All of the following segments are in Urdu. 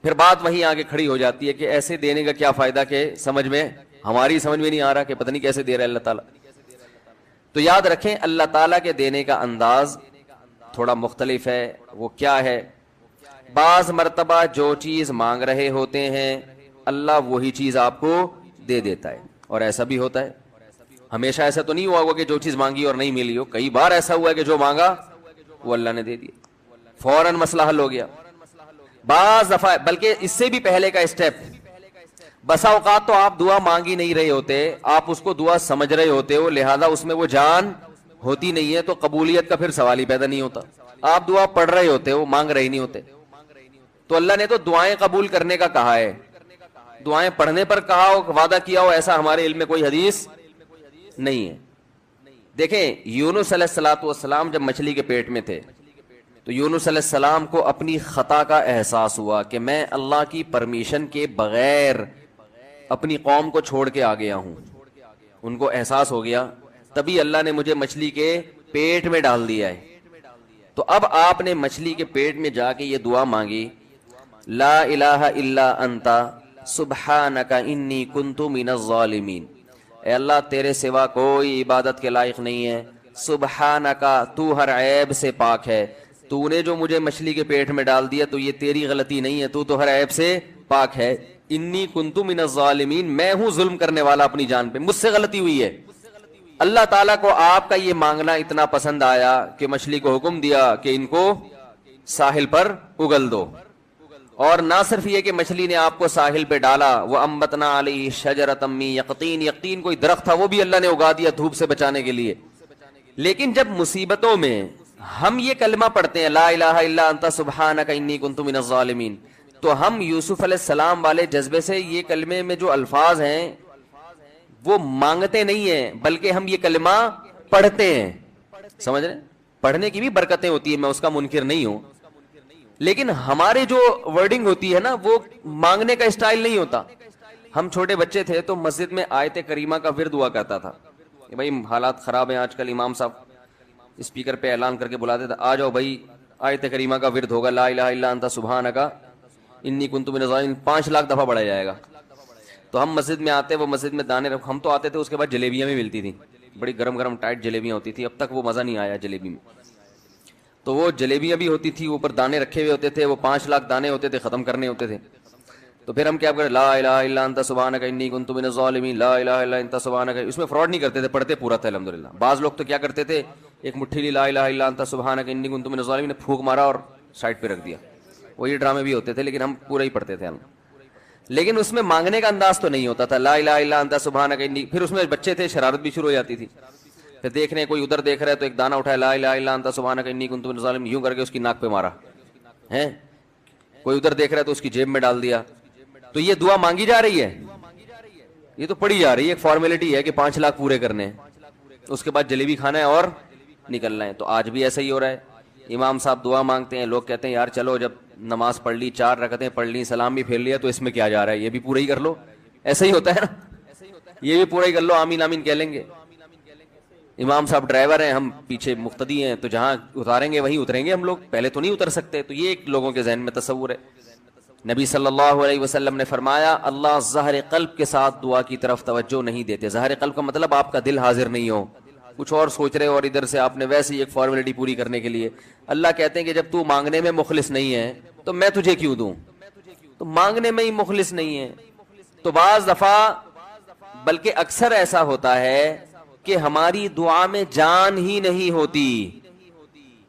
پھر بات وہیں آگے کھڑی ہو جاتی ہے کہ ایسے دینے کا کیا فائدہ کہ ہماری سمجھ میں نہیں آ رہا کہ پتہ نہیں کیسے دے رہا ہے اللہ تعالیٰ. تو یاد رکھیں اللہ تعالیٰ کے دینے کا انداز تھوڑا مختلف ہے. وہ کیا ہے؟ بعض مرتبہ جو چیز مانگ رہے ہوتے ہیں اللہ وہی چیز آپ کو دے دیتا ہے. اور ایسا بھی ہوتا ہے, ہمیشہ ایسا تو نہیں ہوا ہوگا کہ جو چیز مانگی اور نہیں ملی ہو. کئی بار ایسا ہوا ہے کہ جو مانگا وہ اللہ نے دے دیا, فوراً مسئلہ حل ہو گیا. بعض دفعہ بلکہ اس سے بھی پہلے کا اسٹیپ, بسا اوقات تو آپ دعا مانگی نہیں رہے ہوتے, آپ اس کو دعا سمجھ رہے ہوتے ہو, لہذا اس میں وہ جان ہوتی نہیں ہے, تو قبولیت کا پھر سوال ہی پیدا نہیں ہوتا. آپ دعا پڑھ رہے ہوتے ہو, مانگ رہے نہیں ہوتے. تو اللہ نے تو دعائیں قبول کرنے کا کہا ہے, دعائیں پڑھنے پر کہا ہو, وعدہ کیا ہو, ایسا ہمارے علم میں کوئی حدیث نہیں ہے. دیکھیں یونس علیہ الصلوۃ والسلام جب مچھلی کے پیٹ میں تھے تو یونس علیہ السلام کو اپنی خطا کا احساس ہوا کہ میں اللہ کی پرمیشن کے بغیر اپنی قوم کو چھوڑ کے آ گیا ہوں. ان کو احساس ہو گیا, تبھی اللہ نے مجھے مچھلی کے پیٹ میں ڈال دیا ہے. تو اب آپ نے مچھلی کے پیٹ میں جا کے یہ دعا مانگی, لا الہ الا انت سبحانک انی کنت من الظالمین. اے اللہ تیرے سوا کوئی عبادت کے لائق نہیں ہے, سبحانک تو ہر عیب سے پاک ہے, تو نے جو مجھے مچھلی کے پیٹ میں ڈال دیا تو یہ تیری غلطی نہیں ہے, تو ہر عیب سے پاک ہے. انی کنت من الظالمین, میں ہوں ظلم کرنے والا اپنی جان پہ, مجھ سے غلطی ہوئی ہے. اللہ تعالیٰ کو آپ کا یہ مانگنا اتنا پسند آیا کہ مچھلی کو حکم دیا کہ ان کو ساحل پر اگل دو. اور نہ صرف یہ کہ مچھلی نے آپ کو ساحل پہ ڈالا, وہ انبتنا علیہ شجرۃ من یقطین, یقطین کوئی درخت تھا وہ بھی اللہ نے اگا دیا دھوپ سے بچانے کے لیے. لیکن جب مصیبتوں میں ہم یہ کلمہ پڑھتے ہیں لا الہ الا انت سبحانک انی کنت من الظالمین, تو ہم یوسف علیہ السلام والے جذبے سے یہ کلمے میں جو الفاظ ہیں وہ مانگتے نہیں ہیں, بلکہ ہم یہ کلمہ پڑھتے ہیں. سمجھ رہے ہیں, پڑھنے کی بھی برکتیں ہوتی ہیں, میں اس کا منکر نہیں ہوں, لیکن ہمارے جو ورڈنگ ہوتی ہے نا وہ مانگنے کا اسٹائل نہیں ہوتا. ہم چھوٹے بچے تھے تو مسجد میں آیت کریمہ کا ورد ہوا کرتا تھا کہ بھائی حالات خراب ہیں آج کل, امام صاحب اسپیکر پہ اعلان کر کے بلاتے تھے, آ جاؤ بھائی آیت کریمہ کا ورد ہوگا, لا الہ الا انت سبحانک انی کنت من الظالمین, 5 لاکھ دفعہ پڑھا جائے گا. تو ہم مسجد میں آتے, وہ مسجد میں دانے ہم تو آتے تھے, اس کے بعد جلیبیاں بھی ملتی تھیں, بڑی گرم گرم ٹائٹ جلیبیاں ہوتی تھی. اب تک وہ مزہ نہیں آیا جلیبی میں. تو وہ جلیبیاں بھی ہوتی تھی, اوپر دانے رکھے ہوئے ہوتے تھے, وہ 5 لاکھ دانے ہوتے تھے, ختم کرنے ہوتے تھے. تو پھر ہم کیا کریں, لا الہ الا انت سبحانک انی کنت من الظالمین, لا الہ الا انت سبحانک. اس میں فراڈ نہیں کرتے تھے, پڑھتے پورا تھا الحمدللہ. بعض لوگ تو کیا کرتے تھے, ایک مٹھی لی لا الہ الا انت سبحانک انی کنت من الظالمین, پھونک مارا اور سائڈ پہ رکھ دیا. وہ یہ ڈرامے بھی ہوتے تھے, لیکن ہم پورا ہی پڑھتے تھے ہم. لیکن اس میں مانگنے کا انداز تو نہیں ہوتا تھا, لا الہ الا انت سبحانک انی. پھر اس میں بچے تھے, شرارت بھی شروع ہو جاتی تھی. پھر دیکھ رہے ہیں کوئی ادھر دیکھ رہا ہے تو ایک دانہ اٹھایا, لا الہ الا انت سبحانک انی کنت من الظالمین, یوں کر کے اس کی ناک پہ مارا ہے. کوئی ادھر دیکھ رہا ہے تو اس کی جیب میں ڈال دیا. تو یہ دعا مانگی جا رہی ہے, یہ تو پڑھی جا رہی ہے, ایک فارمیلٹی ہے کہ 5 لاکھ پورے کرنے ہیں, اس کے بعد جلیبی کھانا ہے اور نکلنا ہے. تو آج بھی ایسا ہی ہو رہا ہے. امام صاحب دعا مانگتے ہیں, لوگ کہتے ہیں یار چلو جب نماز پڑھ لی, 4 رکعتیں پڑھ لی, سلام بھی پھیر لیا, تو اس میں کیا جا رہا ہے, یہ بھی پورا ہی کر لو. ایسا ہی ہوتا ہے نا, یہ بھی پورا ہی کر لو, آمین آمین کہہ لیں گے. امام صاحب ڈرائیور ہیں, ہم پیچھے مقتدی ہیں, تو جہاں اتاریں گے وہیں اتریں گے ہم لوگ, پہلے تو نہیں اتر سکتے. تو یہ ایک لوگوں کے ذہن میں تصور ہے. نبی صلی اللہ علیہ وسلم نے فرمایا اللہ ظاہر قلب کے ساتھ دعا کی طرف توجہ نہیں دیتے. ظاہر قلب کا مطلب آپ کا دل حاضر نہیں ہو, کچھ اور سوچ رہے ہو, اور ادھر سے آپ نے ویسے ہی ایک فارمیلٹی پوری کرنے کے لیے. اللہ کہتے ہیں کہ جب تو مانگنے میں مخلص نہیں ہے تو میں تجھے کیوں دوں. تو مانگنے میں ہی مخلص نہیں ہے. تو بعض دفعہ بلکہ اکثر ایسا ہوتا ہے کہ ہماری دعا میں جان ہی نہیں ہوتی.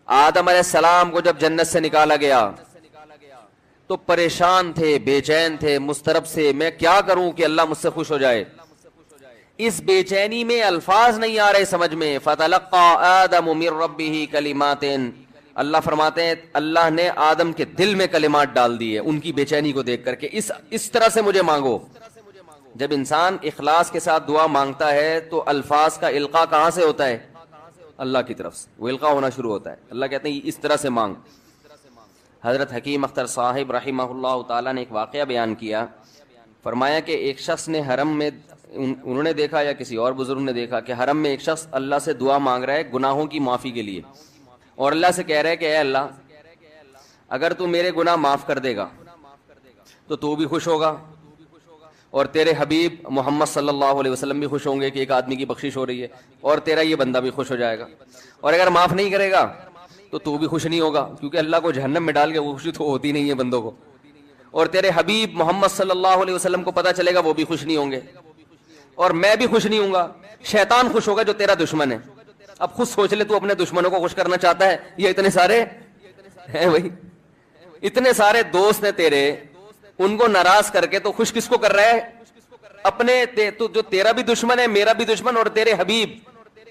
آدم علیہ السلام کو جب جنت سے نکالا گیا تو پریشان تھے, بے چین تھے, مضطرب سے, میں کیا کروں کہ اللہ مجھ سے خوش ہو جائے. اس بے چینی میں الفاظ نہیں آ رہے سمجھ میں. فَتَلَقَّى آدَمُ مِن رَبِّهِ كَلِمَاتٍ, اللہ فرماتے ہیں اللہ نے آدم کے دل میں کلمات ڈال دیے ان کی بے چینی کو دیکھ کر کے, اس طرح سے مجھے مانگو. جب انسان اخلاص کے ساتھ دعا مانگتا ہے تو الفاظ کا القاء کہاں سے ہوتا ہے, اللہ کی طرف سے وہ القاء ہونا شروع ہوتا ہے. اللہ کہتے ہیں اس طرح سے مانگ. حضرت حکیم اختر صاحب رحمہ اللہ تعالیٰ نے ایک واقعہ بیان کیا, فرمایا کہ ایک شخص نے حرم میں, انہوں نے دیکھا یا کسی اور بزرگ نے دیکھا کہ حرم میں ایک شخص اللہ سے دعا مانگ رہا ہے گناہوں کی معافی کے لیے, اور اللہ سے کہہ رہا ہے کہ اے اللہ اگر تو میرے گناہ معاف کر دے گا تو بھی خوش ہوگا اور تیرے حبیب محمد صلی اللہ علیہ وسلم بھی خوش ہوں گے کہ ایک آدمی کی بخشش ہو رہی ہے، اور تیرا یہ بندہ بھی خوش ہو جائے گا. اور اگر معاف نہیں کرے گا تو بھی خوش نہیں ہوگا، کیونکہ اللہ کو جہنم میں ڈال کے وہ خوشی تو ہوتی نہیں ہے بندوں کو. اور تیرے حبیب محمد صلی اللہ علیہ وسلم کو پتہ چلے گا، وہ بھی خوش نہیں ہوں گے، اور میں بھی خوش نہیں ہوں گا. شیطان خوش ہوگا جو تیرا دشمن ہے. اب خود سوچ لے، تو اپنے دشمنوں کو خوش کرنا چاہتا ہے، یہ اتنے سارے ہیں بھائی، اتنے سارے دوست ہیں تیرے، ان کو ناراض کر کے تو خوش کس کو کر رہا ہے؟ اپنے تو جو تیرا بھی دشمن ہے، میرا بھی دشمن، اور تیرے حبیب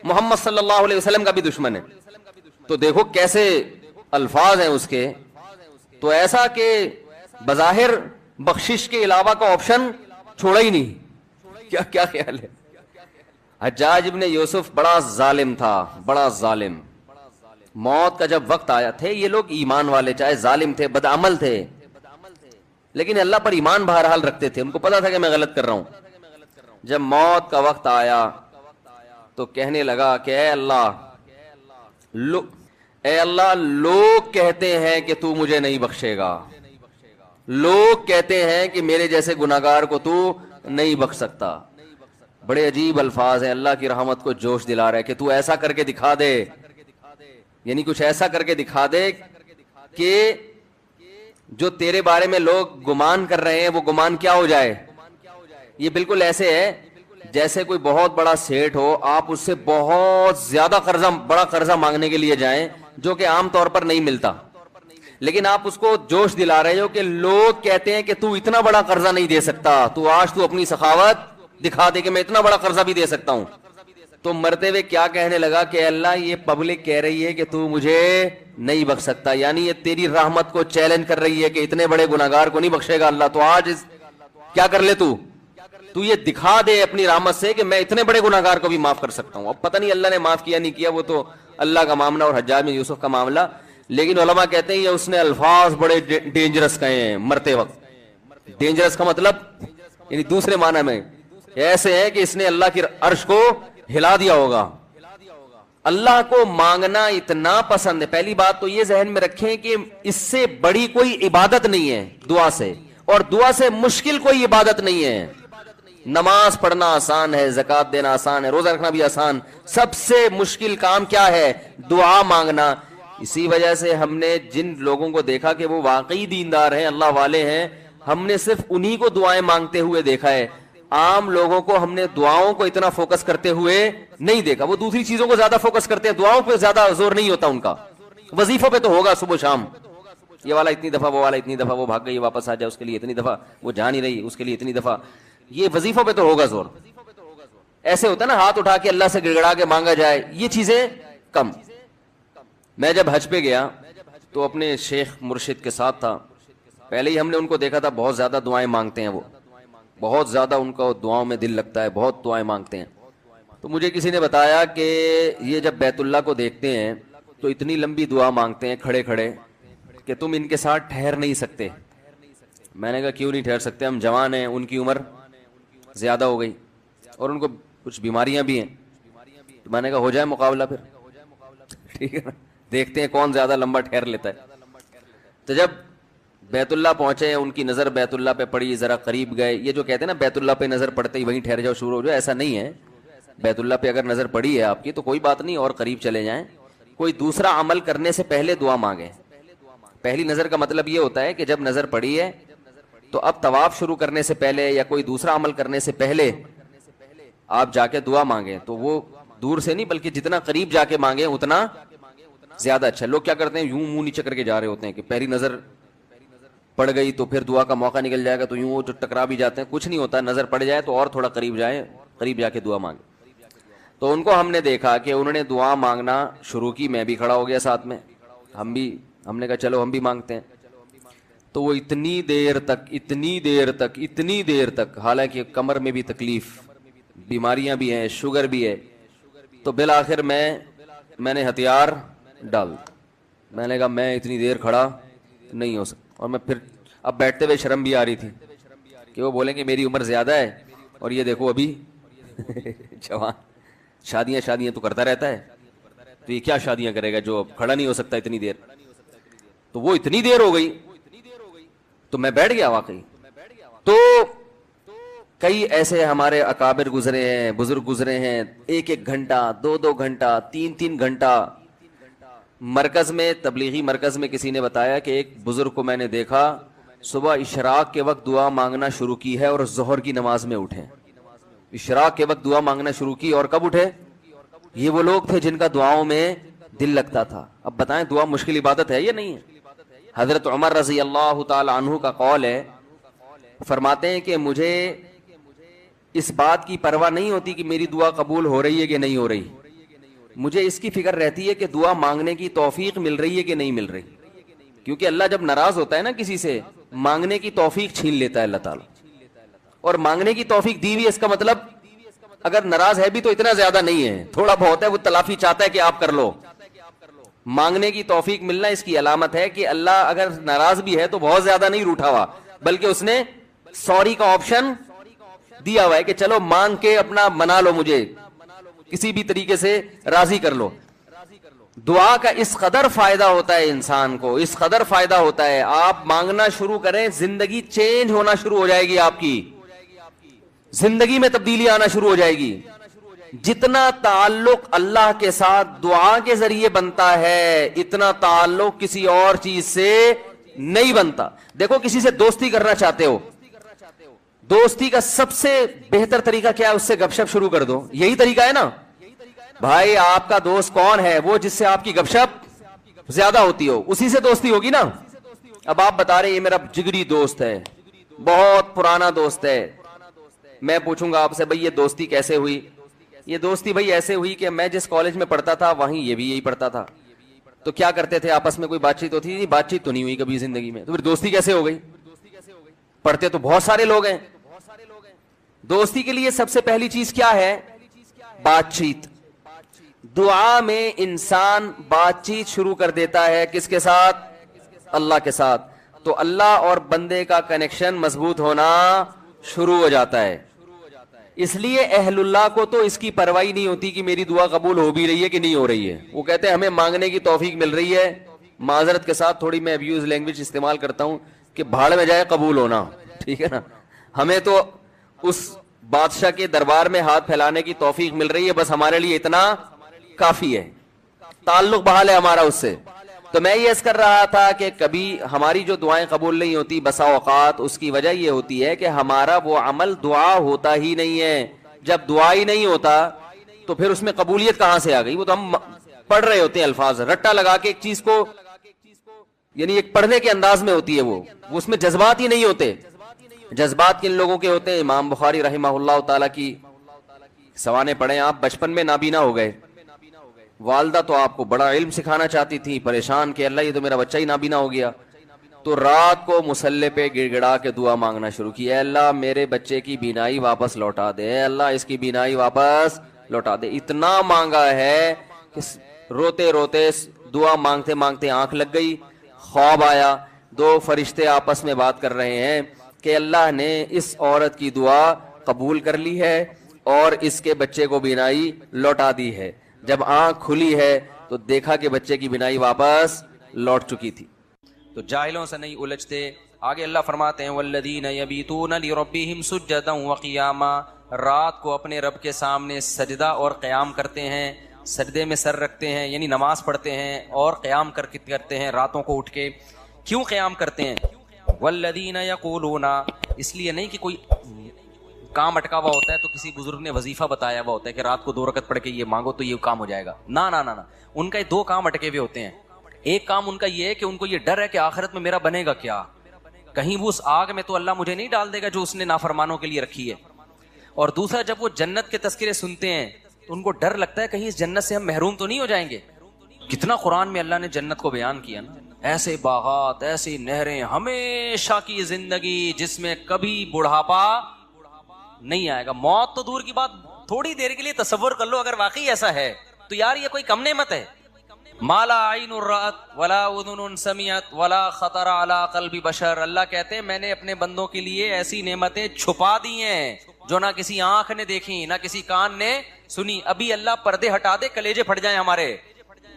محمد صلی اللہ علیہ وسلم کا بھی دشمن ہے. تو دیکھو کیسے الفاظ ہیں اس کے. تو ایسا کہ بظاہر بخشش کے علاوہ کا آپشن چھوڑا ہی نہیں. کیا خیال ہے؟ حجاج ابن یوسف بڑا ظالم تھا، بڑا ظالم. موت کا جب وقت آیا، تھے یہ لوگ ایمان والے، چاہے ظالم تھے، بدعمل تھے، لیکن اللہ پر ایمان بہرحال رکھتے تھے. ان کو پتا تھا کہ میں غلط کر رہا ہوں. جب موت کا وقت آیا تو کہنے لگا کہ اے اللہ لوگ کہتے ہیں کہ تو مجھے نہیں بخشے گا، لوگ کہتے ہیں کہ میرے جیسے گناہگار کو تو نہیں بخش سکتا. بڑے عجیب الفاظ ہیں، اللہ کی رحمت کو جوش دلا رہے کہ تو ایسا کر کے دکھا دے، یعنی کچھ ایسا کر کے دکھا دے کہ جو تیرے بارے میں لوگ گمان کر رہے ہیں وہ گمان کیا ہو جائے. یہ بالکل ایسے ہے جیسے کوئی بہت بڑا سیٹ ہو، آپ اس سے بہت زیادہ بڑا قرضہ مانگنے کے لیے جائیں جو کہ عام طور پر نہیں ملتا، لیکن آپ اس کو جوش دلا رہے ہو کہ لوگ کہتے ہیں کہ تو اتنا بڑا قرضہ نہیں دے سکتا، تو آج تو اپنی سخاوت دکھا دے کہ میں اتنا بڑا قرضہ بھی دے سکتا ہوں. تو مرتے ہوئے کیا کہنے لگا کہ اللہ یہ پبلک کہہ رہی ہے کہ تو مجھے نہیں بخش سکتا، یعنی یہ تیری رحمت کو چیلنج کر رہی ہے کہ اتنے بڑے گناہگار کو نہیں بخشے گا اللہ. تو آج کیا کر لے، تو یہ دکھا دے اپنی رحمت سے کہ میں اتنے بڑے گناہگار کو بھی معاف کر سکتا ہوں. اب پتہ نہیں اللہ نے معاف کیا نہیں کیا، وہ تو اللہ کا معاملہ اور حجاج بن یوسف کا معاملہ. لیکن علماء کہتے ہیں یہ اس نے الفاظ بڑے ڈینجرس کہے ہیں مرتے وقت. ڈینجرس کا مطلب یعنی دوسرے معنی میں ایسے ہے کہ اس نے اللہ کی عرش کو ہلا دیا ہوگا. اللہ کو مانگنا اتنا پسند ہے. پہلی بات تو یہ ذہن میں رکھیں کہ اس سے بڑی کوئی عبادت نہیں ہے دعا سے، اور دعا سے مشکل کوئی عبادت نہیں ہے. نماز پڑھنا آسان ہے، زکوٰۃ دینا آسان ہے، روزہ رکھنا بھی آسان. سب سے مشکل کام کیا ہے؟ دعا مانگنا. اسی وجہ سے ہم نے جن لوگوں کو دیکھا کہ وہ واقعی دیندار ہیں، اللہ والے ہیں، ہم نے صرف انہی کو دعائیں مانگتے ہوئے دیکھا ہے. عام لوگوں کو ہم نے دعاؤں کو اتنا فوکس کرتے ہوئے نہیں دیکھا. وہ دوسری چیزوں کو زیادہ فوکس کرتے ہیں، دعاؤں پہ زیادہ زور نہیں ہوتا ان کا. وظیفوں پہ تو ہوگا صبح شام، یہ والا اتنی دفعہ، وہ والا اتنی دفعہ، وہ بھاگ گئی واپس آ جائے اس کے لیے اتنی دفعہ، وہ جا نہیں رہی اس کے لیے اتنی دفعہ. یہ وظیفوں پہ تو ہوگا زور. ایسے ہوتا ہے نا ہاتھ اٹھا کے اللہ سے گڑگڑا کے مانگا جائے، یہ چیزیں کم. میں جب حج پہ گیا تو اپنے شیخ مرشد کے ساتھ تھا. پہلے ہی ہم نے ان کو دیکھا تھا بہت زیادہ دعائیں مانگتے ہیں، وہ بہت زیادہ ان کو دعاؤں میں دل لگتا ہے، بہت دعائیں مانگتے ہیں. تو مجھے کسی نے بتایا کہ یہ جب بیت اللہ کو دیکھتے ہیں تو اتنی لمبی دعا مانگتے ہیں کھڑے کھڑے کہ تم ان کے ساتھ ٹھہر نہیں سکتے. میں نے کہا کیوں نہیں ٹھہر سکتے؟ ہم جوان ہیں، ان کی عمر زیادہ ہو گئی اور ان کو کچھ بیماریاں بھی ہیں. تو میں نے کہا ہو جائے مقابلہ پھر، ٹھیک ہے نا، دیکھتے ہیں کون زیادہ لمبا ٹھہر لیتا ہے. تو جب بیت اللہ پہنچے، ان کی نظر بیت اللہ پہ پڑی، ذرا قریب گئے. یہ جو کہتے ہیں نا بیت اللہ پہ نظر پڑتے ہی وہیں ٹھہر جاؤ، شروع ہو جاؤ، ایسا نہیں ہے. بیت اللہ پہ اگر نظر پڑی ہے آپ کی تو کوئی بات نہیں، اور قریب چلے جائیں. کوئی دوسرا عمل کرنے سے پہلے دعا مانگیں. پہلی نظر کا مطلب یہ ہوتا ہے کہ جب نظر پڑی ہے تو اب طواف شروع کرنے سے پہلے یا کوئی دوسرا عمل کرنے سے پہلے آپ جا کے دعا مانگیں. تو وہ دور سے نہیں بلکہ جتنا قریب جا کے مانگیں اتنا زیادہ اچھا. لوگ کیا کرتے ہیں، یوں منہ نیچے کر کے جا رہے ہوتے ہیں کہ پہلی نظر پڑ گئی تو پھر دعا کا موقع نکل جائے گا، تو یوں وہ ٹکرا بھی جاتے ہیں. کچھ نہیں ہوتا، نظر پڑ جائے تو اور تھوڑا قریب جائیں، قریب جا کے دعا مانگیں. تو ان کو ہم نے دیکھا کہ انہوں نے دعا مانگنا شروع کی. میں بھی کھڑا ہو گیا ساتھ میں، ہم نے کہا چلو ہم بھی مانگتے ہیں. تو وہ اتنی دیر تک حالانکہ کمر میں بھی تکلیف، بیماریاں بھی ہیں، شوگر بھی ہے. تو بالآخر میں نے ہتھیار ڈال، میں نے کہا میں اتنی دیر کھڑا نہیں ہو سکتا. اور میں پھر اب بیٹھتے ہوئے شرم بھی آ رہی تھی کہ وہ بولیں کہ میری عمر زیادہ ہے اور یہ دیکھو ابھی جوان، شادیاں تو کرتا رہتا ہے، تو یہ کیا شادیاں کرے گا جو اب کھڑا نہیں ہو سکتا اتنی دیر. تو وہ اتنی دیر ہو گئی تو میں بیٹھ گیا واقعی. تو کئی ایسے ہمارے اکابر گزرے ہیں، بزرگ گزرے ہیں، 1 گھنٹہ 2 گھنٹہ 3 گھنٹہ مرکز میں، تبلیغی مرکز میں کسی نے بتایا کہ ایک بزرگ کو میں نے دیکھا صبح اشراق کے وقت دعا مانگنا شروع کی ہے اور ظہر کی نماز میں اٹھے، اشراق کے وقت دعا مانگنا شروع کی اور کب اٹھے؟ یہ وہ لوگ تھے جن کا دعاؤں میں دل لگتا تھا۔ اب بتائیں دعا مشکل عبادت ہے یا نہیں ہے؟ حضرت عمر رضی اللہ تعالی عنہ کا قول ہے، فرماتے ہیں کہ مجھے اس بات کی پرواہ نہیں ہوتی کہ میری دعا قبول ہو رہی ہے کہ نہیں ہو رہی، مجھے اس کی فکر رہتی ہے کہ دعا مانگنے کی توفیق مل رہی ہے کہ نہیں مل رہی، کیونکہ اللہ جب ناراض ہوتا ہے نا کسی سے، مانگنے کی توفیق چھین لیتا ہے اللہ تعالیٰ، اور مانگنے کی توفیق دی ہوئی، اس کا مطلب اگر ناراض ہے بھی تو اتنا زیادہ نہیں ہے، تھوڑا بہت ہے، وہ تلافی چاہتا ہے کہ آپ کر لو۔ مانگنے کی توفیق ملنا اس کی علامت ہے کہ اللہ اگر ناراض بھی ہے تو بہت زیادہ نہیں روٹھا ہوا، بلکہ اس نے سوری کا آپشن دیا ہوا ہے کہ چلو مانگ کے اپنا منا لو، مجھے کسی بھی طریقے سے راضی کر لو۔ دعا کا اس قدر فائدہ ہوتا ہے انسان کو، اس قدر فائدہ ہوتا ہے، آپ مانگنا شروع کریں زندگی چینج ہونا شروع ہو جائے گی، آپ کی زندگی میں تبدیلی آنا شروع ہو جائے گی۔ جتنا تعلق اللہ کے ساتھ دعا کے ذریعے بنتا ہے اتنا تعلق کسی اور چیز سے نہیں بنتا۔ دیکھو کسی سے دوستی کرنا چاہتے ہو، دوستی کا سب سے بہتر طریقہ کیا ہے؟ اس سے گپ شپ شروع کر دو، یہی طریقہ ہے نا بھائی۔ آپ کا دوست کون ہے؟ وہ جس سے آپ کی گپ شپ زیادہ ہوتی ہو، اسی سے دوستی ہوگی نا۔ اب آپ بتا رہے یہ میرا جگری دوست ہے، بہت پرانا دوست ہے، میں پوچھوں گا آپ سے بھائی یہ دوستی کیسے ہوئی؟ یہ دوستی بھائی ایسے ہوئی کہ میں جس کالج میں پڑھتا تھا وہیں یہ بھی یہی پڑھتا تھا، تو کیا کرتے تھے آپس میں کوئی بات چیت ہوتی تھی؟ بات چیت تو نہیں ہوئی کبھی زندگی میں، تو پھر دوستی کیسے ہو گئی؟ پڑھتے تو بہت سارے لوگ ہیں۔ دوستی کے لیے سب سے پہلی چیز کیا ہے؟ بات چیت۔ دعا میں انسان بات چیت شروع کر دیتا ہے کس کے ساتھ؟ اللہ کے ساتھ، تو اللہ اور بندے کا کنیکشن مضبوط ہونا شروع ہو جاتا ہے۔ اس لیے اہل اللہ کو تو اس کی پرواہ نہیں ہوتی کہ میری دعا قبول ہو بھی رہی ہے کہ نہیں ہو رہی ہے، وہ کہتے ہیں ہمیں مانگنے کی توفیق مل رہی ہے، معذرت کے ساتھ تھوڑی میں ابیوز لینگویج استعمال کرتا ہوں کہ بھاڑ میں جائے قبول ہونا، ٹھیک ہے نا، ہمیں تو اس بادشاہ کے دربار میں ہاتھ پھیلانے کی توفیق مل رہی ہے، بس ہمارے لیے اتنا کافی ہے، تعلق بحال ہے ہمارا اس سے۔ تو میں یہ عرض کر رہا تھا کہ کبھی ہماری جو دعائیں قبول نہیں ہوتی بسا اوقات اس کی وجہ یہ ہوتی ہے کہ ہمارا وہ عمل دعا ہوتا ہی نہیں ہے۔ جب دعا ہی نہیں ہوتا تو پھر اس میں قبولیت کہاں سے آ گئی؟ وہ تو ہم پڑھ رہے ہوتے ہیں الفاظ رٹا لگا کے ایک چیز کو، یعنی ایک پڑھنے کے انداز میں ہوتی ہے، وہ اس میں جذبات ہی نہیں ہوتے۔ جذبات کن لوگوں کے ہوتے ہیں؟ امام بخاری رحمہ اللہ تعالیٰ کی سوانے پڑھیں آپ، بچپن میں نابینا ہو گئے، والدہ تو آپ کو بڑا علم سکھانا چاہتی تھی، پریشان کہ اللہ یہ تو میرا بچہ ہی نابینا ہو گیا، تو رات کو مصلے پہ گڑ گڑا کے دعا مانگنا شروع کی، اے اللہ میرے بچے کی بینائی واپس لوٹا دے، اے اللہ اس کی بینائی واپس لوٹا دے۔ اتنا مانگا ہے کہ روتے روتے دعا مانگتے مانگتے آنکھ لگ گئی، خواب آیا، 2 فرشتے آپس میں بات کر رہے ہیں کہ اللہ نے اس عورت کی دعا قبول کر لی ہے اور اس کے بچے کو بینائی لوٹا دی ہے۔ جب آنکھ کھلی ہے تو دیکھا کہ بچے کی بینائی واپس لوٹ چکی تھی۔ تو جاہلوں سے نہیں الجھتے۔ آگے اللہ فرماتے ہیں والذین یبیتون لربہم سجدا وقیاما، رات کو اپنے رب کے سامنے سجدہ اور قیام کرتے ہیں، سجدے میں سر رکھتے ہیں یعنی نماز پڑھتے ہیں، اور قیام کرتے ہیں راتوں کو اٹھ کے۔ کیوں قیام کرتے ہیں؟ والذین یقولون، اس لیے نہیں کہ کوئی کام اٹکا ہوا ہوتا ہے تو کسی بزرگ نے وظیفہ بتایا ہوا ہوتا ہے کہ رات کو 2 رکعت پڑھ کے یہ مانگو تو یہ کام ہو جائے گا، نہ نہ نہ، ان کا 2 کام اٹکے ہوئے ہوتے ہیں۔ ایک کام ان کا یہ ہے کہ ان کو یہ ڈر ہے کہ آخرت میں میرا بنے گا کیا، کہیں وہ اس آگ میں تو اللہ مجھے نہیں ڈال دے گا جو اس نے نافرمانوں کے لیے رکھی ہے۔ اور دوسرا جب وہ جنت کے تذکرے سنتے ہیں تو ان کو ڈر لگتا ہے کہیں اس جنت سے ہم محروم تو نہیں ہو جائیں گے۔ کتنا قرآن میں اللہ نے جنت کو بیان کیا نا، ایسے باغات، ایسی نہریں، ہمیشہ کی زندگی جس میں کبھی بڑھاپا نہیں آئے گا، موت تو دور کی بات، تھوڑی دیر کے لیے تصور کر لو اگر واقعی ایسا ہے تو یار یہ کوئی کم نعمت ہے۔ مالا عین رأت ولا اذن سمعت ولا خطر علی قلب بشر، اللہ کہتے ہیں میں نے اپنے بندوں کے لیے ایسی نعمتیں چھپا دی ہیں جو نہ کسی آنکھ نے دیکھی نہ کسی کان نے سنی۔ ابھی اللہ پردے ہٹا دے کلیجے پھٹ جائیں ہمارے،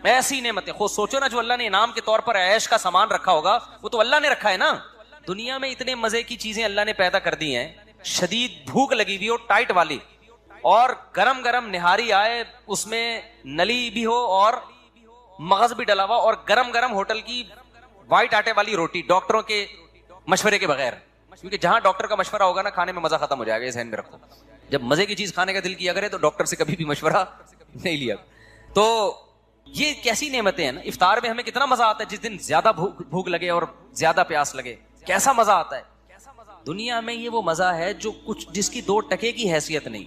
ایسی نعمتیں۔ خود سوچو نا جو اللہ نے انعام کے طور پر عیش کا سامان رکھا ہوگا وہ تو اللہ نے رکھا ہے نا، دنیا میں اتنے مزے کی چیزیں اللہ نے پیدا کر دی ہیں, شدید بھوک لگی ہوئی ہو ٹائٹ والی, اور گرم گرم نہاری آئے, اس میں نلی بھی ہو اور مغز بھی ڈلا ہوا, اور گرم گرم ہوٹل کی وائٹ آٹے والی روٹی ڈاکٹروں کے مشورے کے بغیر, کیونکہ جہاں ڈاکٹر کا مشورہ ہوگا نا کھانے میں مزہ ختم ہو جائے گا, یہ ذہن میں رکھو. جب مزے کی چیز کھانے کا دل کیا کرے تو ڈاکٹر سے کبھی بھی مشورہ نہیں لیا. تو یہ کیسی نعمتیں ہیں نا. افطار میں ہمیں کتنا مزہ آتا ہے, جس دن زیادہ بھوک لگے اور زیادہ پیاس لگے, کیسا مزہ آتا ہے. دنیا میں یہ وہ مزہ ہے جو کچھ جس کی 2 ٹکے کی حیثیت نہیں.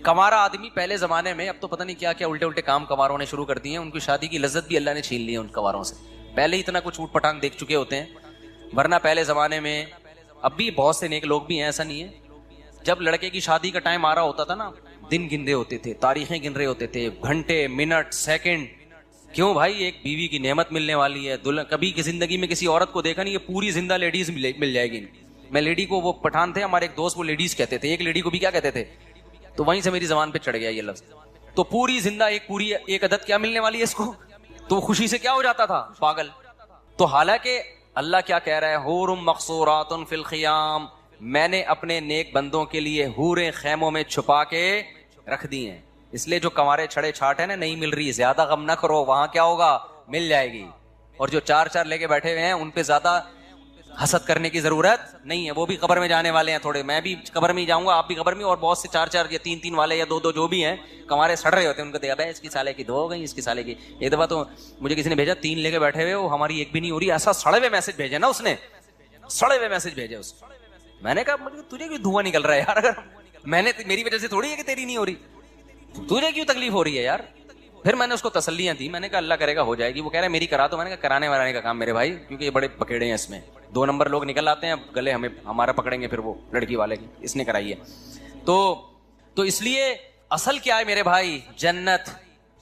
کمارا آدمی پہلے زمانے میں, اب تو پتہ نہیں کیا کیا الٹے الٹے کام کماروں نے شروع کر دیے ہیں, ان کی شادی کی لذت بھی اللہ نے چھین لی ہے ان کماروں سے. پہلے اتنا کچھ اوٹ پٹانگ دیکھ چکے ہوتے ہیں, ورنہ پہلے زمانے میں, اب بھی بہت سے نیک لوگ بھی ہیں, ایسا نہیں ہے. جب لڑکے کی شادی کا ٹائم آ رہا ہوتا تھا نا, دن گن رہے ہوتے تھے, تاریخیں گن رہے ہوتے تھے, گھنٹے, منٹ, سیکنڈ. کیوں بھائی, ایک بیوی کی نعمت ملنے والی ہے. کبھی کی زندگی میں کسی عورت کو دیکھا نہیں, یہ پوری زندہ لیڈیز مل جائے گی. میں لیڈی کو, وہ پٹھان تھے ہمارے ایک دوست, وہ لیڈیز کہتے تھے, ایک لیڈی کو بھی کیا کہتے تھے, تو وہیں سے میری زبان پہ چڑھ گیا یہ لفظ. تو پوری زندہ ایک عدد کیا ملنے والی ہے اس کو, تو خوشی سے کیا ہو جاتا تھا, پاگل. تو حالانکہ اللہ کیا کہہ رہا ہے, حور مقصورات فی الخیام, میں نے اپنے نیک بندوں کے لیے حوریں خیموں میں چھپا کے رکھ دی ہیں. اس لیے جو کمارے چھڑے چھاٹ ہے نا, نہیں مل رہی, زیادہ غم نہ کرو, وہاں کیا ہوگا, مل جائے گی. اور جو 4 لے کے بیٹھے ہوئے ہیں, ان پہ زیادہ حسد کرنے کی ضرورت نہیں ہے, وہ بھی قبر میں جانے والے ہیں تھوڑے. میں بھی قبر میں ہی جاؤں گا, آپ بھی قبر میں, اور بہت سے 4 یا 3 والے یا 2 جو بھی ہیں, کمارے سڑ رہے ہوتے ہیں. ان کو دیکھا, اس کی سالے کی 2 ہو گئی, اس کی سالے کی. ایک دفعہ تو مجھے کسی نے بھیجا 3 لے کے بیٹھے ہوئے, وہ ہماری ایک بھی نہیں ہو رہی. ایسا سڑے ہوئے میسج بھیجے نا اس نے, سڑے ہوئے میسج بھیجے اس. میں نے کہا تجھے کیوں دھواں نکل رہا ہے یار, اگر میں نے, میری وجہ سے تھوڑی ہے کہ تیری نہیں ہو رہی, تجھے کیوں تکلیف ہو رہی ہے یار. پھر میں نے اس کو تسلیاں دی, میں نے کہا اللہ کرے گا ہو جائے گی. وہ کہہ رہا ہے میری کرا. تو میں نے کہا کرانے والانے کا کام میرے بھائی, کیونکہ یہ بڑے پکیڑے ہیں اس میں, 2 نمبر لوگ نکل آتے ہیں, گلے ہمارا پکڑیں گے پھر وہ لڑکی والے کی, اس نے کرائی ہے. تو اس لیے اصل کیا ہے میرے بھائی, جنت.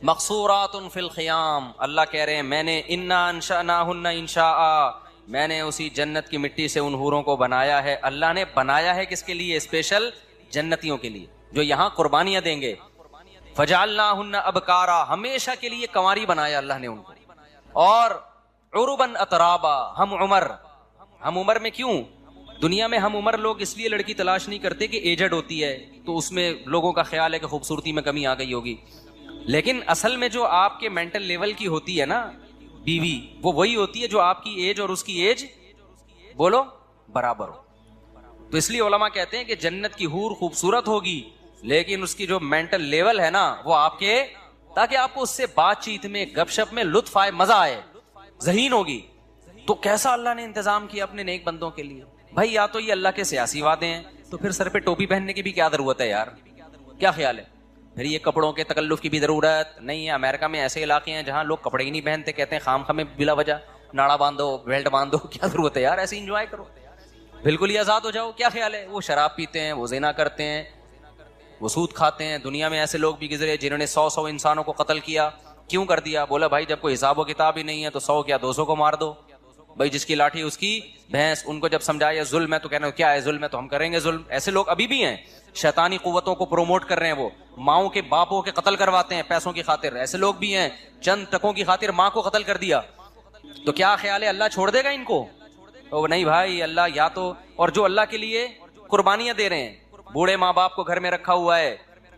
مقصورات فی الخیام, اللہ کہہ رہے ہیں میں نے انا انشأناہن انشاء, میں نے اسی جنت کی مٹی سے ان حوروں کو بنایا ہے. اللہ نے بنایا ہے کس کے لیے, اسپیشل جنتیوں کے لیے, جو یہاں قربانیاں دیں گے. فجعلناہن ابکارا, ہمیشہ کے لیے کنواری بنایا اللہ نے ان کو. اور عربا اترابا, ہم عمر میں. کیوں دنیا میں ہم عمر لوگ اس لیے لڑکی تلاش نہیں کرتے کہ ایجڈ ہوتی ہے, تو اس میں لوگوں کا خیال ہے کہ خوبصورتی میں کمی آ گئی ہوگی. لیکن اصل میں جو آپ کے مینٹل لیول کی ہوتی ہے نا بیوی, وہ وہی ہوتی ہے جو آپ کی ایج اور اس کی ایج بولو برابر ہو. تو اس لیے علماء کہتے ہیں کہ جنت کی حور خوبصورت ہوگی, لیکن اس کی جو مینٹل لیول ہے نا وہ آپ کے, تاکہ آپ کو اس سے بات چیت میں, گپ شپ میں لطف آئے, مزہ آئے, ذہین ہوگی. تو کیسا اللہ نے انتظام کیا اپنے نیک بندوں کے لیے. بھائی یا تو یہ اللہ کے سیاسی وعدے ہیں, تو پھر سر پہ ٹوپی پہننے کی بھی کیا ضرورت ہے یار, کیا خیال ہے. پھر یہ کپڑوں کے تکلف کی بھی ضرورت نہیں ہے. امریکہ میں ایسے علاقے ہیں جہاں لوگ کپڑے ہی نہیں پہنتے, کہتے ہیں خام خامے بلا وجہ ناڑا باندھو, بیلٹ باندھو, کیا ضرورت ہے یار, ایسے انجوائے کرو, بالکل ہی آزاد ہو جاؤ. کیا خیال ہے. وہ شراب پیتے ہیں, وہ زنا کرتے ہیں, وہ سود کھاتے ہیں. دنیا میں ایسے لوگ بھی گزرے جنہوں نے 100 انسانوں کو قتل کیا. کیوں کر دیا, بولا بھائی جب کوئی حساب و کتاب ہی نہیں ہے تو 100 کیا 200 کو مار دو. بھائی جس کی لاٹھی اس کی بھینس. ان کو جب سمجھایا ظلم ہے تو کہنا کیا ہے ظلم ہے, تو ہم کریں گے ظلم. ایسے لوگ ابھی بھی ہیں, شیطانی قوتوں کو پروموٹ کر رہے ہیں, وہ ماؤں کے باپوں کے قتل کرواتے ہیں پیسوں کی خاطر. ایسے لوگ بھی ہیں, چند ٹکوں کی خاطر ماں کو قتل کر دیا. تو کیا خیال ہے اللہ چھوڑ دے گا ان کو؟ نہیں بھائی, اللہ یا تو, اور جو اللہ کے لیے قربانیاں دے رہے ہیں, بوڑھے ماں باپ کو گھر میں رکھا ہوا ہے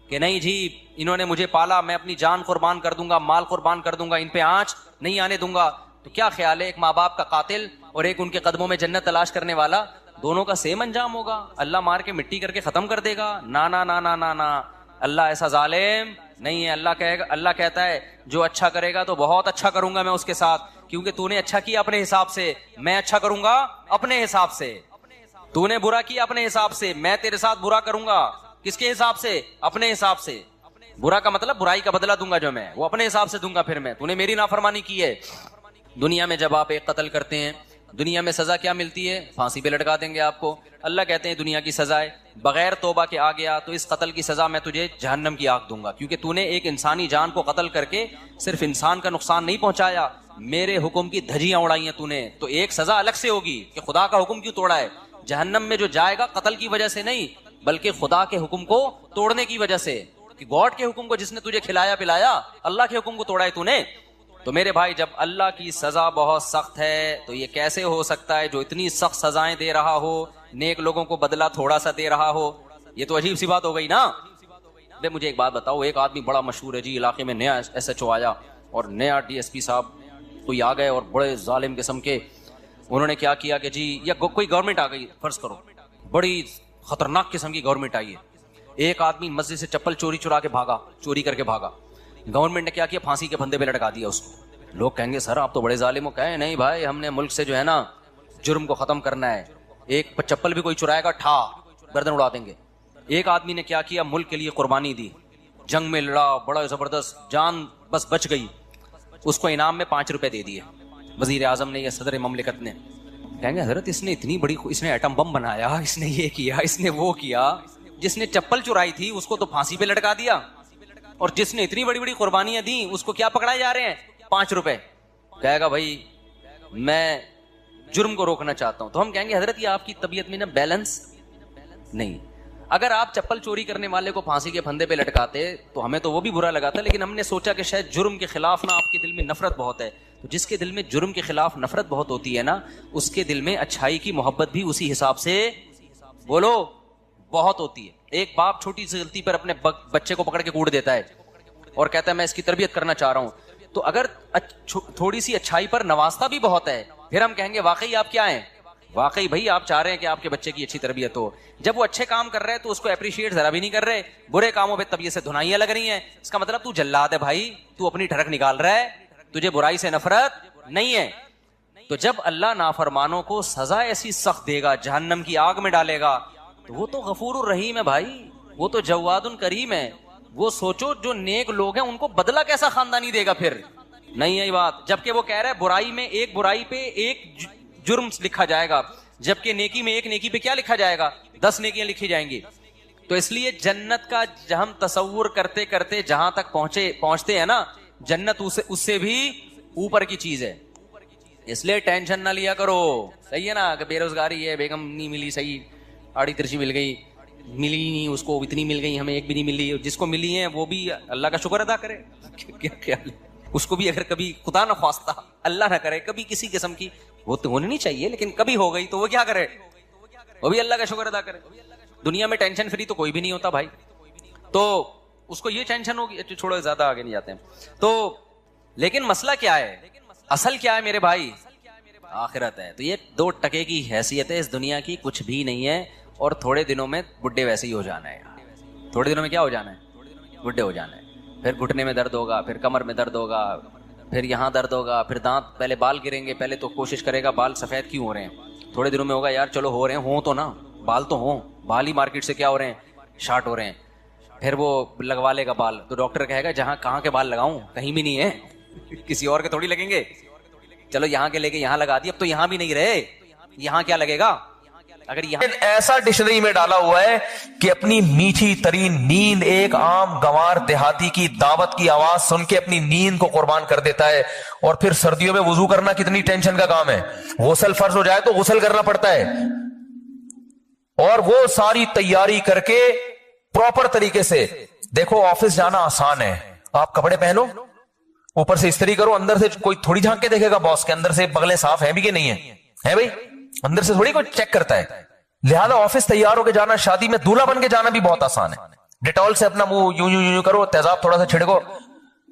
کہ نہیں جی انہوں نے مجھے پالا, میں اپنی جان قربان کر دوں گا, مال قربان کر دوں گا, ان پہ آنچ نہیں آنے دوں گا. تو کیا خیال ہے, ایک ماں باپ کا قاتل اور ایک ان کے قدموں میں جنت تلاش کرنے والا, دونوں کا سیم انجام ہوگا. اللہ مار کے مٹی کر کے ختم کر دے گا؟ نا نا نا نا نا نا, اللہ ایسا ظالم نہیں ہے. اللہ کہے گا, اللہ کہتا ہے جو اچھا کرے گا تو بہت اچھا کروں گا میں اس کے ساتھ, کیونکہ تو نے اچھا کیا اپنے حساب سے, میں اچھا کروں گا اپنے حساب سے. تو نے برا کیا اپنے حساب سے, میں تیرے ساتھ برا کروں گا. کس کے حساب سے؟ اپنے حساب سے. برا کا مطلب برائی کا بدلہ دوں گا جو میں, وہ اپنے حساب سے دوں گا. پھر میں, تو نے میری نافرمانی کی ہے. دنیا میں جب آپ ایک قتل کرتے ہیں, دنیا میں سزا کیا ملتی ہے؟ پھانسی پہ لٹکا دیں گے آپ کو. اللہ کہتے ہیں دنیا کی سزا ہے, بغیر توبہ کے آ گیا تو اس قتل کی سزا میں تجھے جہنم کی آگ دوں گا, کیونکہ تو نے ایک انسانی جان کو قتل کر کے صرف انسان کا نقصان نہیں پہنچایا, میرے حکم کی دھجیاں اڑائی ہیں تو نے. تو ایک سزا الگ سے ہوگی کہ خدا کا حکم کیوں توڑا ہے. جہنم میں جو جائے گا قتل کی وجہ سے نہیں, بلکہ خدا کے حکم کو توڑنے کی وجہ سے, کہ گاڈ کے حکم کو جس نے تجھے کھلایا پلایا, اللہ کے حکم کو توڑا ہے تو نے. تو میرے بھائی جب اللہ کی سزا بہت سخت ہے تو یہ کیسے ہو سکتا ہے جو اتنی سخت سزائیں دے رہا ہو نیک لوگوں کو بدلہ تھوڑا سا دے رہا ہو؟ یہ تو عجیب سی بات ہو گئی نا. مجھے ایک بات بتاؤ, ایک آدمی بڑا مشہور ہے جی علاقے میں, نیا ایس ایچ او آیا اور نیا ڈی ایس پی صاحب کوئی آ گئے اور بڑے ظالم قسم کے, انہوں نے کیا کیا کہ جی, یا کوئی گورنمنٹ آ گئی فرض کرو, بڑی خطرناک قسم کی گورنمنٹ آئی ہے, ایک آدمی مسجد سے چپل چوری کر کے بھاگا, گورنمنٹ نے کیا کیا, پھانسی کے پھندے پہ لٹکا دیا اس کو. لوگ کہیں گے سر آپ تو بڑے ظالم ہو. کہیں نہیں بھائی, ہم نے ملک سے جو ہے نا جرم کو ختم کرنا ہے, ایک چپل بھی کوئی چرائے گا ٹھا گردن اڑا دیں گے. ایک آدمی نے کیا کیا, ملک کے لیے قربانی دی, جنگ میں لڑا, بڑا زبردست, جان بس بچ گئی, اس کو انعام میں 5 روپے دے دیے وزیر اعظم نے یا صدر مملکت نے. کہیں گے حضرت اس نے اتنی بڑی, اس نے ایٹم بم بنایا, اس نے یہ کیا, اس نے وہ کیا, جس نے چپل چرائی تھی اس کو تو پھانسی پہ لٹکا دیا, اور جس نے اتنی بڑی بڑی قربانیاں دی اس کو کیا پکڑائے جا رہے ہیں, 5 روپے. کہے گا بھائی میں جرم کو روکنا چاہتا ہوں. تو ہم کہیں گے حضرت یہ آپ کی طبیعت میں نا بیلنس نہیں. اگر آپ چپل چوری کرنے والے کو پھانسی کے پھندے پہ لٹکاتے تو ہمیں تو وہ بھی برا لگا تھا, لیکن ہم نے سوچا کہ شاید جرم کے خلاف نا آپ کے دل میں نفرت بہت ہے. تو جس کے دل میں جرم کے خلاف نفرت بہت ہوتی ہے نا, اس کے دل میں اچھائی کی محبت بھی اسی حساب سے بولو بہت ہوتی ہے. ایک باپ چھوٹی سی غلطی پر اپنے بچے کو پکڑ کے کوڑ دیتا ہے اور کہتا ہے میں اس کی تربیت کرنا چاہ رہا ہوں, تو اگر تھوڑی سی اچھائی پر نوازتا بھی بہت ہے, پھر ہم کہیں گے واقعی آپ کیا ہیں, واقعی بھائی آپ چاہ رہے ہیں کہ آپ کے بچے کی اچھی تربیت ہو. جب وہ اچھے کام کر رہے ہیں تو اس کو اپریشیٹ ذرا بھی نہیں کر رہے, برے کاموں پہ طبیعت سے دھنائیاں لگ رہی ہیں, اس کا مطلب تو جلاد ہے بھائی, تو اپنی ٹھڑک نکال رہا ہے, تجھے برائی سے نفرت نہیں ہے. تو جب اللہ نافرمانوں کو سزا ایسی سخت دے گا, جہنم کی آگ میں ڈالے گا, تو وہ تو غفور الرحیم ہے بھائی, وہ تو جواد کریم ہے. وہ سوچو جو نیک لوگ ہیں ان کو بدلہ کیسا خاندانی دے گا پھر, نہیں ہے بات. جبکہ وہ کہہ رہا ہے برائی میں ایک برائی پہ ایک جرم لکھا جائے گا, جبکہ نیکی میں ایک نیکی پہ کیا لکھا جائے گا, 10 نیکیاں لکھی جائیں گی. تو اس لیے جنت کا ہم تصور کرتے کرتے جہاں تک پہنچتے ہیں نا, جنت اس سے بھی اوپر کی چیز ہے. اس لیے ٹینشن نہ لیا کرو, صحیح ہے نا, کہ بے روزگاری ہے, بیگم نہیں ملی, صحیح آڑی ترچی مل گئی, ملی نہیں اس کو, اتنی مل گئی, ہمیں ایک بھی نہیں ملی. جس کو ملی ہیں وہ بھی اللہ کا شکر ادا کرے. کیا خیال ہے, اس کو بھی اگر کبھی خدا نہ خواستہ اللہ نہ کرے کبھی کسی قسم کی, وہ تو ہونی نہیں چاہیے, لیکن کبھی ہو گئی تو وہ کیا کرے, وہ بھی اللہ کا شکر ادا کرے. دنیا میں ٹینشن فری تو کوئی بھی نہیں ہوتا بھائی, تو اس کو یہ ٹینشن ہوگی, چھوڑو زیادہ آگے نہیں جاتے ہیں. تو لیکن مسئلہ کیا ہے, اصل کیا ہے میرے بھائی, آخرت ہے. تو یہ 2 ٹکے کی حیثیت ہے اس دنیا کی, کچھ بھی نہیں ہے. اور تھوڑے دنوں میں بڈھے ویسے ہی ہو جانا ہے, تھوڑے دنوں میں کیا ہو جانا ہے, بڈھے ہو جانا ہے. پھر گھٹنے میں درد ہوگا, پھر کمر میں درد ہوگا, پھر یہاں درد ہوگا, پھر دانت, پہلے بال گریں گے, پہلے تو کوشش کرے گا بال سفید کیوں ہو رہے ہیں, تھوڑے دنوں میں ہوگا یار چلو ہو رہے ہیں, ہوں تو نا, بال تو ہوں, بال ہی مارکیٹ سے کیا ہو رہے ہیں, شارٹ ہو رہے ہیں. پھر وہ لگوا لے گا بال, تو ڈاکٹر کہے گا کہاں کے بال لگاؤں, کہیں بھی نہیں ہے, کسی اور کے تھوڑی لگیں گے, چلو یہاں کے لے کے یہاں لگا دی, اب تو یہاں بھی نہیں رہے, یہاں کیا لگے گا. اگر یہاں ایسا ڈکشنری میں ڈالا ہوا ہے کہ اپنی میٹھی ترین نیند ایک عام گنوار دیہاتی کی دعوت کی آواز سن کے اپنی نیند کو قربان کر دیتا ہے. اور پھر سردیوں میں وضو کرنا کتنی ٹینشن کا کام ہے, غسل فرض ہو جائے تو غسل کرنا پڑتا ہے, اور وہ ساری تیاری کر کے پراپر طریقے سے. دیکھو آفس جانا آسان ہے, آپ کپڑے پہنو, اوپر سے استری کرو, اندر سے کوئی تھوڑی جھانک کے دیکھے گا باس کے اندر سے بغلیں صاف ہیں بھی کہ نہیں ہے بھائی, اندر سے تھوڑی کوئی چیک کرتا ہے. لہذا آفس تیار ہو کے جانا, شادی میں دولہا بن کے جانا بھی بہت آسان ہے. ڈیٹول سے اپنا منہ یوں کرو, تیزاب تھوڑا سا چھڑکو,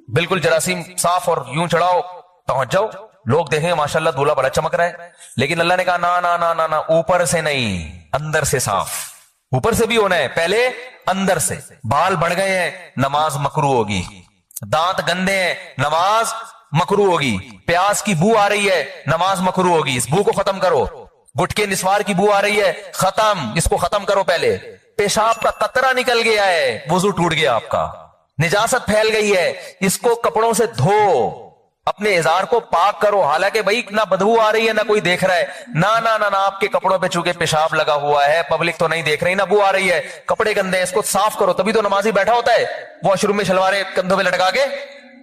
بالکل جراثیم صاف, اور یوں چڑھاؤ, پہنچ جاؤ, لوگ دیکھیں گے ماشاءاللہ دولہا بڑا چمک رہا ہے. لیکن اللہ نے کہا نا نا نا نا نا, اوپر سے نہیں, اندر سے صاف. اوپر سے بھی ہونا ہے, پہلے اندر سے. بال بڑھ گئے ہیں, نماز مکروہ ہوگی. دانت گندے ہیں, نماز مکروہ ہوگی. پیاز کی بو آ رہی ہے, نماز مکروہ ہوگی, اس بو کو ختم کرو. گٹکے نسوار کی بو آ رہی ہے, ختم, اس کو ختم کرو پہلے. پیشاب کا قطرہ نکل گیا ہے, وضو ٹوٹ گیا آپ کا. نجاست پھیل گئی ہے, اس کو کپڑوں سے دھو, اپنے ازار کو پاک کرو. حالانکہ بھائی نہ بدبو آ رہی ہے, نہ کوئی دیکھ رہا ہے, نہ آپ کے کپڑوں پہ چونکہ پیشاب لگا ہوا ہے, پبلک تو نہیں دیکھ رہی, نہ بو آ رہی ہے, کپڑے گندے ہیں, اس کو صاف کرو. تبھی تو نمازی بیٹھا ہوتا ہے واش روم میں شلواریں کندھوں پہ لٹکا کے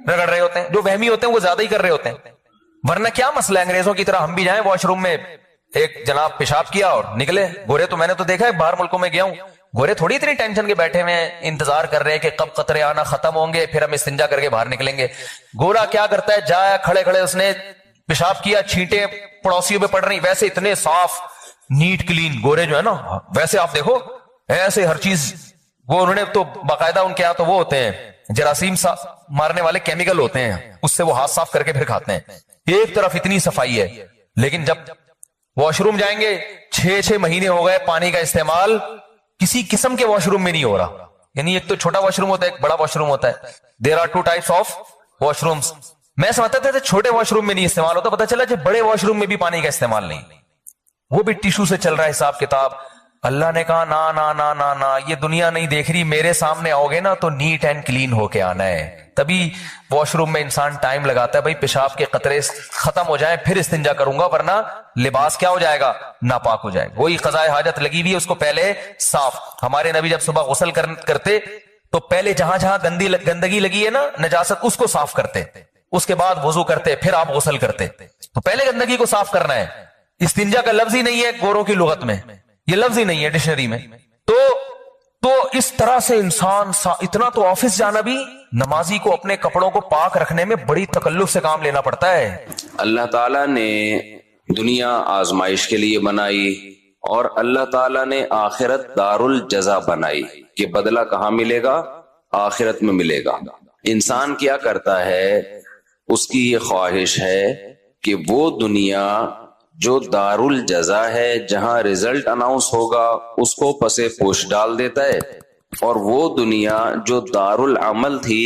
رگڑ رہے ہوتے ہیں. جو وہمی ہوتے ہیں وہ زیادہ ہی کر رہے ہوتے ہیں. ورنہ کیا مسئلہ ہے, انگریزوں کی طرح ہم بھی جائیں واش روم میں, ایک جناب پیشاب کیا اور نکلے. گورے تو میں نے تو دیکھا ہے, باہر ملکوں میں گیا ہوں, گورے تھوڑی اتنی ٹینشن کے بیٹھے ہوئے ہیں, انتظار کر رہے ہیں کہ کب قطرے آنا ختم ہوں گے پھر ہم استنجا کر کے باہر نکلیں گے. گورا کیا کرتا ہے, جایا کھڑے کھڑے اس نے پیشاب کیا, چھینٹیں پڑوسیوں پہ پڑ رہی, ویسے اتنے صاف نیٹ کلین گورے جو ہے نا, ویسے آپ دیکھو ایسے ہر چیز, وہ انہوں نے تو باقاعدہ ان کے یہاں تو وہ ہوتے ہیں جراثیم مارنے والے کیمیکل ہوتے ہیں, اس سے وہ ہاتھ صاف کر کے پھر کھاتے ہیں. ایک طرف اتنی صفائی ہے, لیکن جب واش روم جائیں گے 6 مہینے ہو گئے پانی کا استعمال کسی قسم کے واش روم میں نہیں ہو رہا. یعنی ایک تو چھوٹا واش روم ہوتا ہے, ایک بڑا واش روم ہوتا ہے. There are 2 types of washrooms. میں سمجھتا تھا چھوٹے واش روم میں نہیں استعمال ہوتا, پتا چلا کہ بڑے واش روم میں بھی پانی کا استعمال نہیں, وہ بھی ٹیشو سے چل رہا ہے حساب کتاب. اللہ نے کہا نا نا نا نا نا, یہ دنیا نہیں دیکھ رہی, میرے سامنے آؤ گے نا تو نیٹ اینڈ کلین ہو کے آنا ہے. تبھی واش روم میں انسان ٹائم لگاتا ہے, بھائی پیشاب کے قطرے ختم ہو جائیں پھر استنجا کروں گا, ورنہ لباس کیا ہو جائے گا, ناپاک ہو جائے گا. وہی قضائے حاجت لگی ہوئی ہے, اس کو پہلے صاف. ہمارے نبی جب صبح غسل کرتے تو پہلے جہاں جہاں گندگی لگی ہے نا, نجاست, اس کو صاف کرتے, اس کے بعد وضو کرتے, پھر آپ غسل کرتے. تو پہلے گندگی کو صاف کرنا ہے. استنجا کا لفظ ہی نہیں ہے گوروں کی لغت میں, یہ لفظ ہی نہیں ہے ڈکشنری میں. تو اس طرح سے انسان اتنا تو آفس جانا بھی نمازی کو اپنے کپڑوں کو پاک رکھنے میں بڑی تکلف سے کام لینا پڑتا ہے. اللہ تعالیٰ نے دنیا آزمائش کے لیے بنائی اور اللہ تعالیٰ نے آخرت دار الجزا بنائی کہ بدلہ کہاں ملے گا, آخرت میں ملے گا. انسان کیا کرتا ہے, اس کی یہ خواہش ہے کہ وہ دنیا جو دار الجزا ہے, جہاں ریزلٹ اناؤنس ہوگا, اس کو پسے پوش ڈال دیتا ہے, اور وہ دنیا جو دار العمل تھی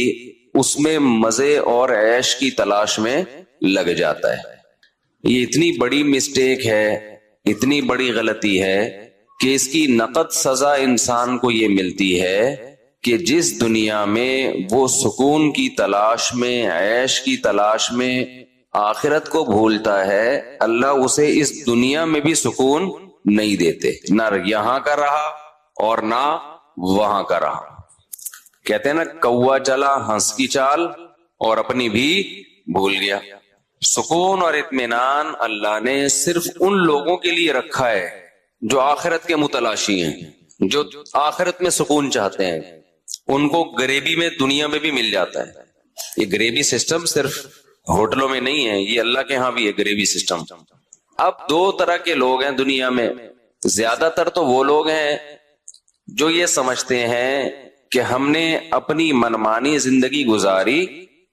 اس میں مزے اور عیش کی تلاش میں لگ جاتا ہے. یہ اتنی بڑی مسٹیک ہے, اتنی بڑی غلطی ہے کہ اس کی نقد سزا انسان کو یہ ملتی ہے کہ جس دنیا میں وہ سکون کی تلاش میں, عیش کی تلاش میں آخرت کو بھولتا ہے, اللہ اسے اس دنیا میں بھی سکون نہیں دیتے, نہ یہاں کا رہا اور نہ وہاں کا رہا. کہتے ہیں نا کوا چلا ہنس کی چال اور اپنی بھی بھول گیا. سکون اور اطمینان اللہ نے صرف ان لوگوں کے لیے رکھا ہے جو آخرت کے متلاشی ہیں, جو آخرت میں سکون چاہتے ہیں. ان کو غریبی میں دنیا میں بھی مل جاتا ہے. یہ غریبی سسٹم صرف ہوٹلوں میں نہیں ہے, یہ اللہ کے ہاں بھی ہے غریبی سسٹم. اب 2 طرح کے لوگ ہیں دنیا میں. زیادہ تر تو وہ لوگ ہیں جو یہ سمجھتے ہیں کہ ہم نے اپنی منمانی زندگی گزاری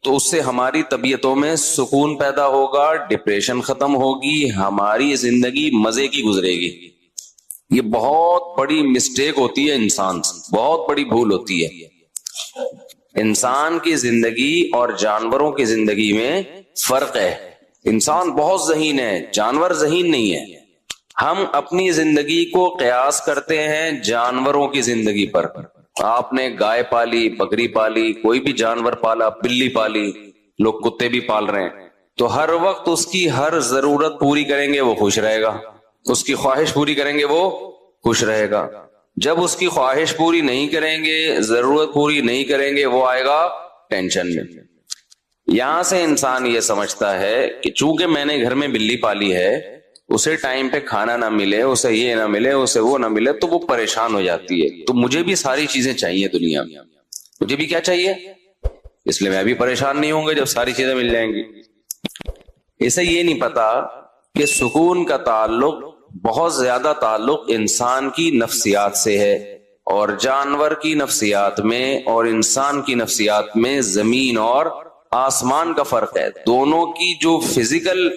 تو اس سے ہماری طبیعتوں میں سکون پیدا ہوگا, ڈپریشن ختم ہوگی, ہماری زندگی مزے کی گزرے گی. یہ بہت بڑی مسٹیک ہوتی ہے انسان سے, بہت بڑی بھول ہوتی ہے. انسان کی زندگی اور جانوروں کی زندگی میں فرق ہے. انسان بہت ذہین ہے, جانور ذہین نہیں ہے. ہم اپنی زندگی کو قیاس کرتے ہیں جانوروں کی زندگی پر. آپ نے گائے پالی, بکری پالی, کوئی بھی جانور پالا, بلی پالی, لوگ کتے بھی پال رہے ہیں, تو ہر وقت اس کی ہر ضرورت پوری کریں گے وہ خوش رہے گا, اس کی خواہش پوری کریں گے وہ خوش رہے گا. جب اس کی خواہش پوری نہیں کریں گے, ضرورت پوری نہیں کریں گے, وہ آئے گا ٹینشن میں. یہاں سے انسان یہ سمجھتا ہے کہ چونکہ میں نے گھر میں بلی پالی ہے, اسے ٹائم پہ کھانا نہ ملے, اسے یہ نہ ملے, اسے وہ نہ ملے, تو وہ پریشان ہو جاتی ہے. تو مجھے بھی ساری چیزیں چاہیے دنیا میں, مجھے بھی کیا چاہیے, اس لیے میں بھی پریشان نہیں ہوں گا جب ساری چیزیں مل جائیں گی. اسے یہ نہیں پتا کہ سکون کا تعلق, بہت زیادہ تعلق انسان کی نفسیات سے ہے, اور جانور کی نفسیات میں اور انسان کی نفسیات میں زمین اور آسمان کا فرق ہے. دونوں کی جو فزیکل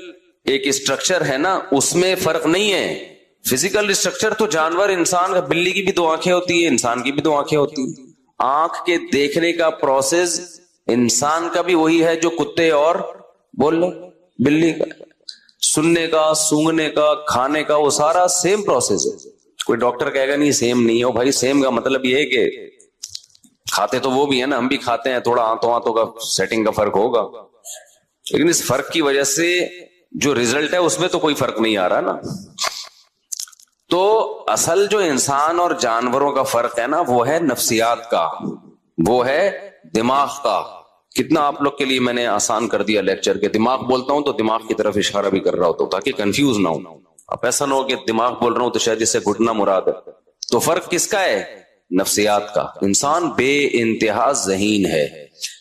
ایک اسٹرکچر ہے نا, اس میں فرق نہیں ہے. فزیکل اسٹرکچر تو جانور, انسان کا, بلی کی بھی 2 آنکھیں ہوتی ہیں, انسان کی بھی 2 آنکھیں ہوتی ہیں. آنکھ کے دیکھنے کا پروسیس انسان کا بھی وہی ہے جو کتے اور بولنے بلی کا. سننے کا, سونگنے کا, کھانے کا, وہ سارا سیم پروسیس ہے. کوئی ڈاکٹر کہے گا نہیں سیم نہیں ہے. بھائی سیم کا مطلب یہ ہے کہ کھاتے تو وہ بھی ہے نا, ہم بھی کھاتے ہیں, تھوڑا آنتوں کا سیٹنگ کا فرق ہوگا, لیکن اس فرق کی وجہ سے جو ریزلٹ ہے اس میں تو کوئی فرق نہیں آ رہا نا. تو اصل جو انسان اور جانوروں کا فرق ہے نا, وہ ہے نفسیات کا, وہ ہے دماغ کا. کتنا آپ لوگ کے لیے میں نے آسان کر دیا لیکچر کے. دماغ بولتا ہوں تو دماغ کی طرف اشارہ بھی کر رہا ہوتا ہوں تاکہ کنفیوز نہ ہو. اب ایسا نہ ہو کہ دماغ بول رہا ہوں تو شاید اس سے گھٹنا مراد ہے. تو فرق کس کا ہے, نفسیات کا. انسان بے انتہا ذہین ہے.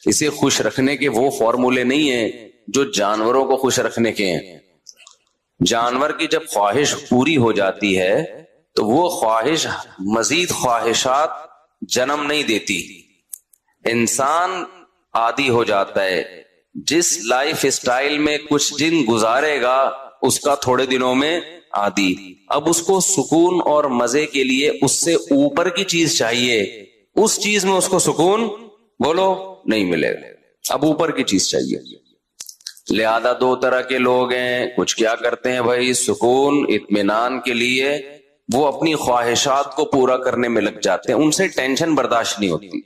اسے خوش رکھنے کے وہ فارمولے نہیں ہیں جو جانوروں کو خوش رکھنے کے ہیں. جانور کی جب خواہش پوری ہو جاتی ہے تو وہ خواہش مزید خواہشات جنم نہیں دیتی. انسان عادی ہو جاتا ہے. جس لائف اسٹائل میں کچھ دن گزارے گا اس کا تھوڑے دنوں میں عادی. اب اس کو سکون اور مزے کے لیے اس سے اوپر کی چیز چاہیے. اس چیز میں اس کو سکون بولو نہیں ملے گا. اب اوپر کی چیز چاہیے. لہذا دو طرح کے لوگ ہیں. کچھ کیا کرتے ہیں بھائی, سکون اطمینان کے لیے وہ اپنی خواہشات کو پورا کرنے میں لگ جاتے ہیں. ان سے ٹینشن برداشت نہیں ہوتی.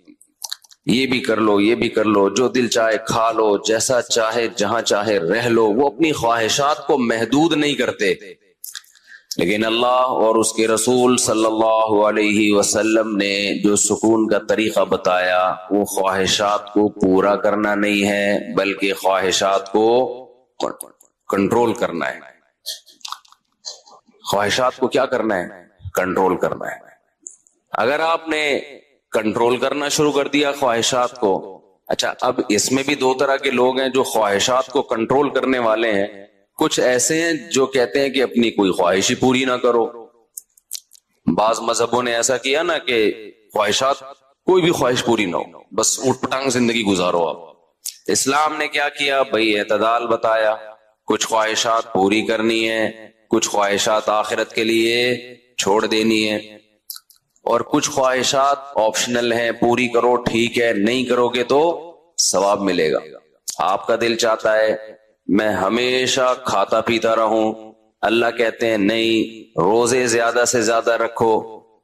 یہ بھی کر لو, یہ بھی کر لو, جو دل چاہے کھا لو, جیسا چاہے جہاں چاہے رہ لو. وہ اپنی خواہشات کو محدود نہیں کرتے. لیکن اللہ اور اس کے رسول صلی اللہ علیہ وسلم نے جو سکون کا طریقہ بتایا وہ خواہشات کو پورا کرنا نہیں ہے بلکہ خواہشات کو کنٹرول کرنا ہے. خواہشات کو کیا کرنا ہے؟ کنٹرول کرنا ہے. اگر آپ نے کنٹرول کرنا شروع کر دیا خواہشات کو. اچھا, اب اس میں بھی دو طرح کے لوگ ہیں جو خواہشات کو کنٹرول کرنے والے ہیں. کچھ ایسے ہیں جو کہتے ہیں کہ اپنی کوئی خواہش ہی پوری نہ کرو. بعض مذہبوں نے ایسا کیا نا کہ خواہشات, کوئی بھی خواہش پوری نہ ہو, بس اٹھ پٹانگ زندگی گزارو. آپ اسلام نے کیا کیا بھائی؟ اعتدال بتایا. کچھ خواہشات پوری کرنی ہے, کچھ خواہشات آخرت کے لیے چھوڑ دینی ہے, اور کچھ خواہشات آپشنل ہیں, پوری کرو ٹھیک ہے, نہیں کرو گے تو ثواب ملے گا. آپ کا دل چاہتا ہے میں ہمیشہ کھاتا پیتا رہوں, اللہ کہتے ہیں نہیں, روزے زیادہ سے زیادہ رکھو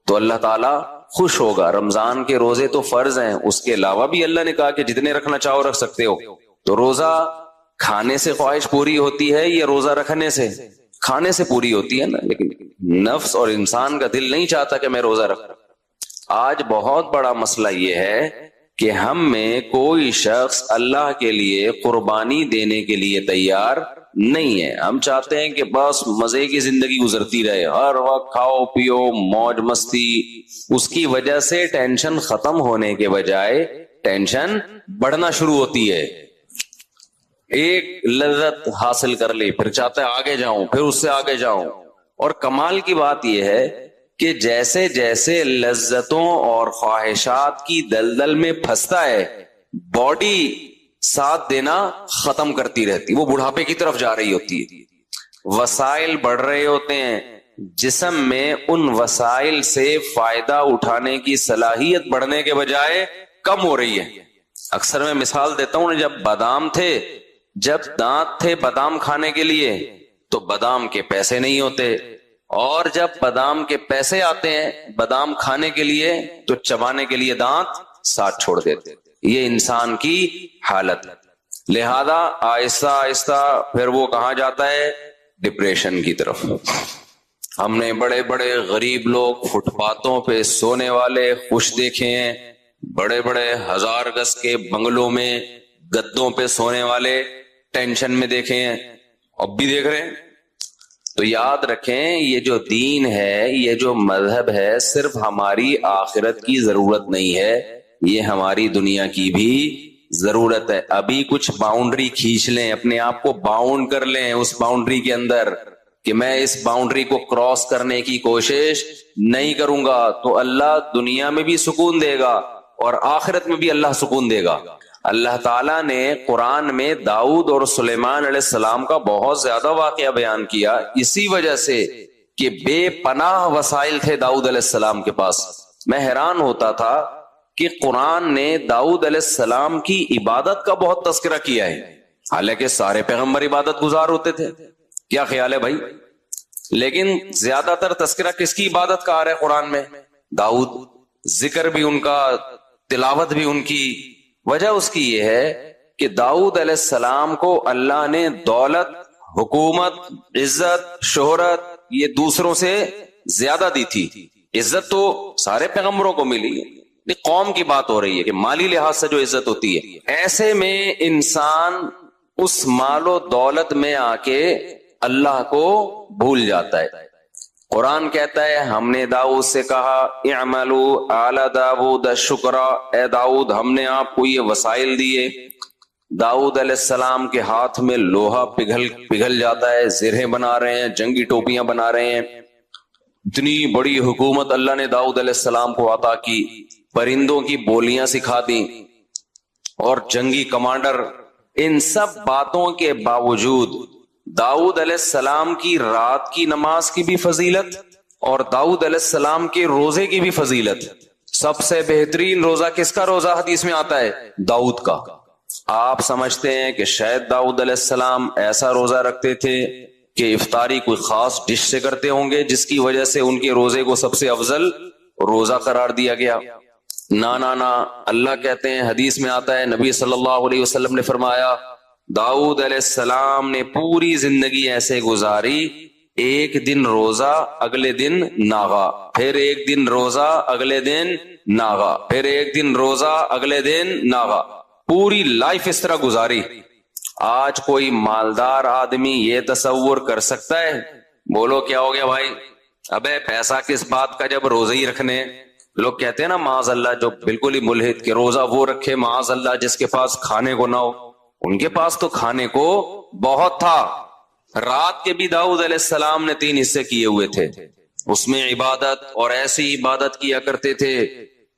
تو اللہ تعالیٰ خوش ہوگا. رمضان کے روزے تو فرض ہیں, اس کے علاوہ بھی اللہ نے کہا کہ جتنے رکھنا چاہو رکھ سکتے ہو. تو روزہ کھانے سے خواہش پوری ہوتی ہے یا روزہ رکھنے سے؟ کھانے سے پوری ہوتی ہے نا, لیکن نفس اور انسان کا دل نہیں چاہتا کہ میں روزہ رکھوں. آج بہت بڑا مسئلہ یہ ہے کہ ہم میں کوئی شخص اللہ کے لیے قربانی دینے کے لیے تیار نہیں ہے. ہم چاہتے ہیں کہ بس مزے کی زندگی گزرتی رہے, ہر وقت کھاؤ پیو موج مستی. اس کی وجہ سے ٹینشن ختم ہونے کے بجائے ٹینشن بڑھنا شروع ہوتی ہے. ایک لذت حاصل کر لی, پھر چاہتا ہے آگے جاؤں, پھر اس سے آگے جاؤں. اور کمال کی بات یہ ہے کہ جیسے جیسے لذتوں اور خواہشات کی دلدل میں پھنستا ہے, باڈی ساتھ دینا ختم کرتی رہتی, وہ بڑھاپے کی طرف جا رہی ہوتی ہے. وسائل بڑھ رہے ہوتے ہیں, جسم میں ان وسائل سے فائدہ اٹھانے کی صلاحیت بڑھنے کے بجائے کم ہو رہی ہے. اکثر میں مثال دیتا ہوں, جب بادام تھے, جب دانت تھے بادام کھانے کے لیے تو بادام کے پیسے نہیں ہوتے, اور جب بادام کے پیسے آتے ہیں بادام کھانے کے لیے تو چبانے کے لیے دانت ساتھ چھوڑ دیتے. یہ انسان کی حالت. لہذا آہستہ آہستہ پھر وہ کہاں جاتا ہے؟ ڈپریشن کی طرف. ہم نے بڑے بڑے غریب لوگ فٹ پاتھوں پہ سونے والے خوش دیکھے ہیں, بڑے بڑے 1000 گز کے بنگلوں میں گدوں پہ سونے والے ٹینشن میں دیکھے ہیں, اب بھی دیکھ رہے ہیں. تو یاد رکھیں, یہ جو دین ہے, یہ جو مذہب ہے, صرف ہماری آخرت کی ضرورت نہیں ہے, یہ ہماری دنیا کی بھی ضرورت ہے. ابھی کچھ باؤنڈری کھینچ لیں, اپنے آپ کو باؤنڈ کر لیں اس باؤنڈری کے اندر کہ میں اس باؤنڈری کو کراس کرنے کی کوشش نہیں کروں گا, تو اللہ دنیا میں بھی سکون دے گا اور آخرت میں بھی اللہ سکون دے گا. اللہ تعالیٰ نے قرآن میں داؤد اور سلیمان علیہ السلام کا بہت زیادہ واقعہ بیان کیا, اسی وجہ سے کہ بے پناہ وسائل تھے داؤد علیہ السلام کے پاس. میں حیران ہوتا تھا کہ قرآن نے داؤد علیہ السلام کی عبادت کا بہت تذکرہ کیا ہے, حالانکہ سارے پیغمبر عبادت گزار ہوتے تھے. کیا خیال ہے بھائی؟ لیکن زیادہ تر تذکرہ کس کی عبادت کا آ رہا ہے قرآن میں؟ داؤد. ذکر بھی ان کا, تلاوت بھی ان کی. وجہ اس کی یہ ہے کہ داؤد علیہ السلام کو اللہ نے دولت, حکومت, عزت, شہرت یہ دوسروں سے زیادہ دی تھی. عزت تو سارے پیغمبروں کو ملی, قوم کی بات ہو رہی ہے کہ مالی لحاظ سے جو عزت ہوتی ہے. ایسے میں انسان اس مال و دولت میں آ کے اللہ کو بھول جاتا ہے. قرآن کہتا ہے ہم نے داؤد سے کہا اعملوا آل داؤد شکرا، اے داؤد ہم نے آپ کو یہ وسائل دیے. داؤد علیہ السلام کے ہاتھ میں لوہا پگھل جاتا ہے، زرہیں بنا رہے ہیں، جنگی ٹوپیاں بنا رہے ہیں. اتنی بڑی حکومت اللہ نے داؤد علیہ السلام کو عطا کی، پرندوں کی بولیاں سکھا دی اور جنگی کمانڈر. ان سب باتوں کے باوجود داؤد علیہ السلام کی رات کی نماز کی بھی فضیلت اور داؤد علیہ السلام کے روزے کی بھی فضیلت. سب سے بہترین روزہ کس کا روزہ حدیث میں آتا ہے؟ داؤد کا. آپ سمجھتے ہیں کہ شاید داؤد علیہ السلام ایسا روزہ رکھتے تھے کہ افطاری کوئی خاص ڈش سے کرتے ہوں گے جس کی وجہ سے ان کے روزے کو سب سے افضل روزہ قرار دیا گیا؟ نا. اللہ کہتے ہیں، حدیث میں آتا ہے، نبی صلی اللہ علیہ وسلم نے فرمایا داؤد علیہ السلام نے پوری زندگی ایسے گزاری، ایک دن روزہ اگلے دن ناغا، پھر ایک دن روزہ اگلے دن ناغا، پھر ایک دن روزہ اگلے دن ناغا. پوری لائف اس طرح گزاری. آج کوئی مالدار آدمی یہ تصور کر سکتا ہے؟ بولو کیا ہو گیا بھائی؟ ابے پیسہ کس بات کا جب روزے ہی رکھنے. لوگ کہتے ہیں نا معاذ اللہ، جو بالکل ہی ملحد کہ روزہ وہ رکھے معاذ اللہ جس کے پاس کھانے کو نہ ہو. ان کے پاس تو کھانے کو بہت تھا. رات کے بھی داؤد علیہ السلام نے 3 حصے کیے ہوئے تھے، اس میں عبادت، اور ایسی عبادت کیا کرتے تھے،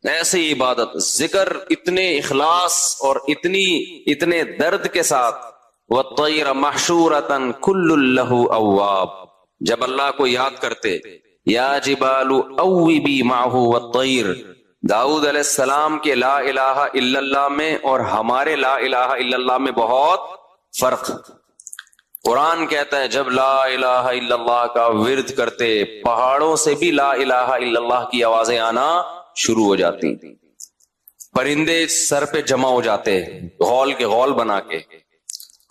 ایسی عبادت، ذکر اتنے اخلاص اور اتنے درد کے ساتھ. وَالطَّيْرَ مَحْشُورَةً كُلٌّ لَهُ أَوَّابٌ، جب اللہ کو یاد کرتے یا جبال اوبی معه والطیر. داؤد علیہ السلام کے لا الہ الا اللہ میں اور ہمارے لا الہ الا اللہ میں بہت فرق. قرآن کہتا ہے جب لا الہ الا اللہ کا ورد کرتے پہاڑوں سے بھی لا الہ الا اللہ کی آوازیں آنا شروع ہو جاتی، پرندے سر پہ جمع ہو جاتے غول کے غول بنا کے.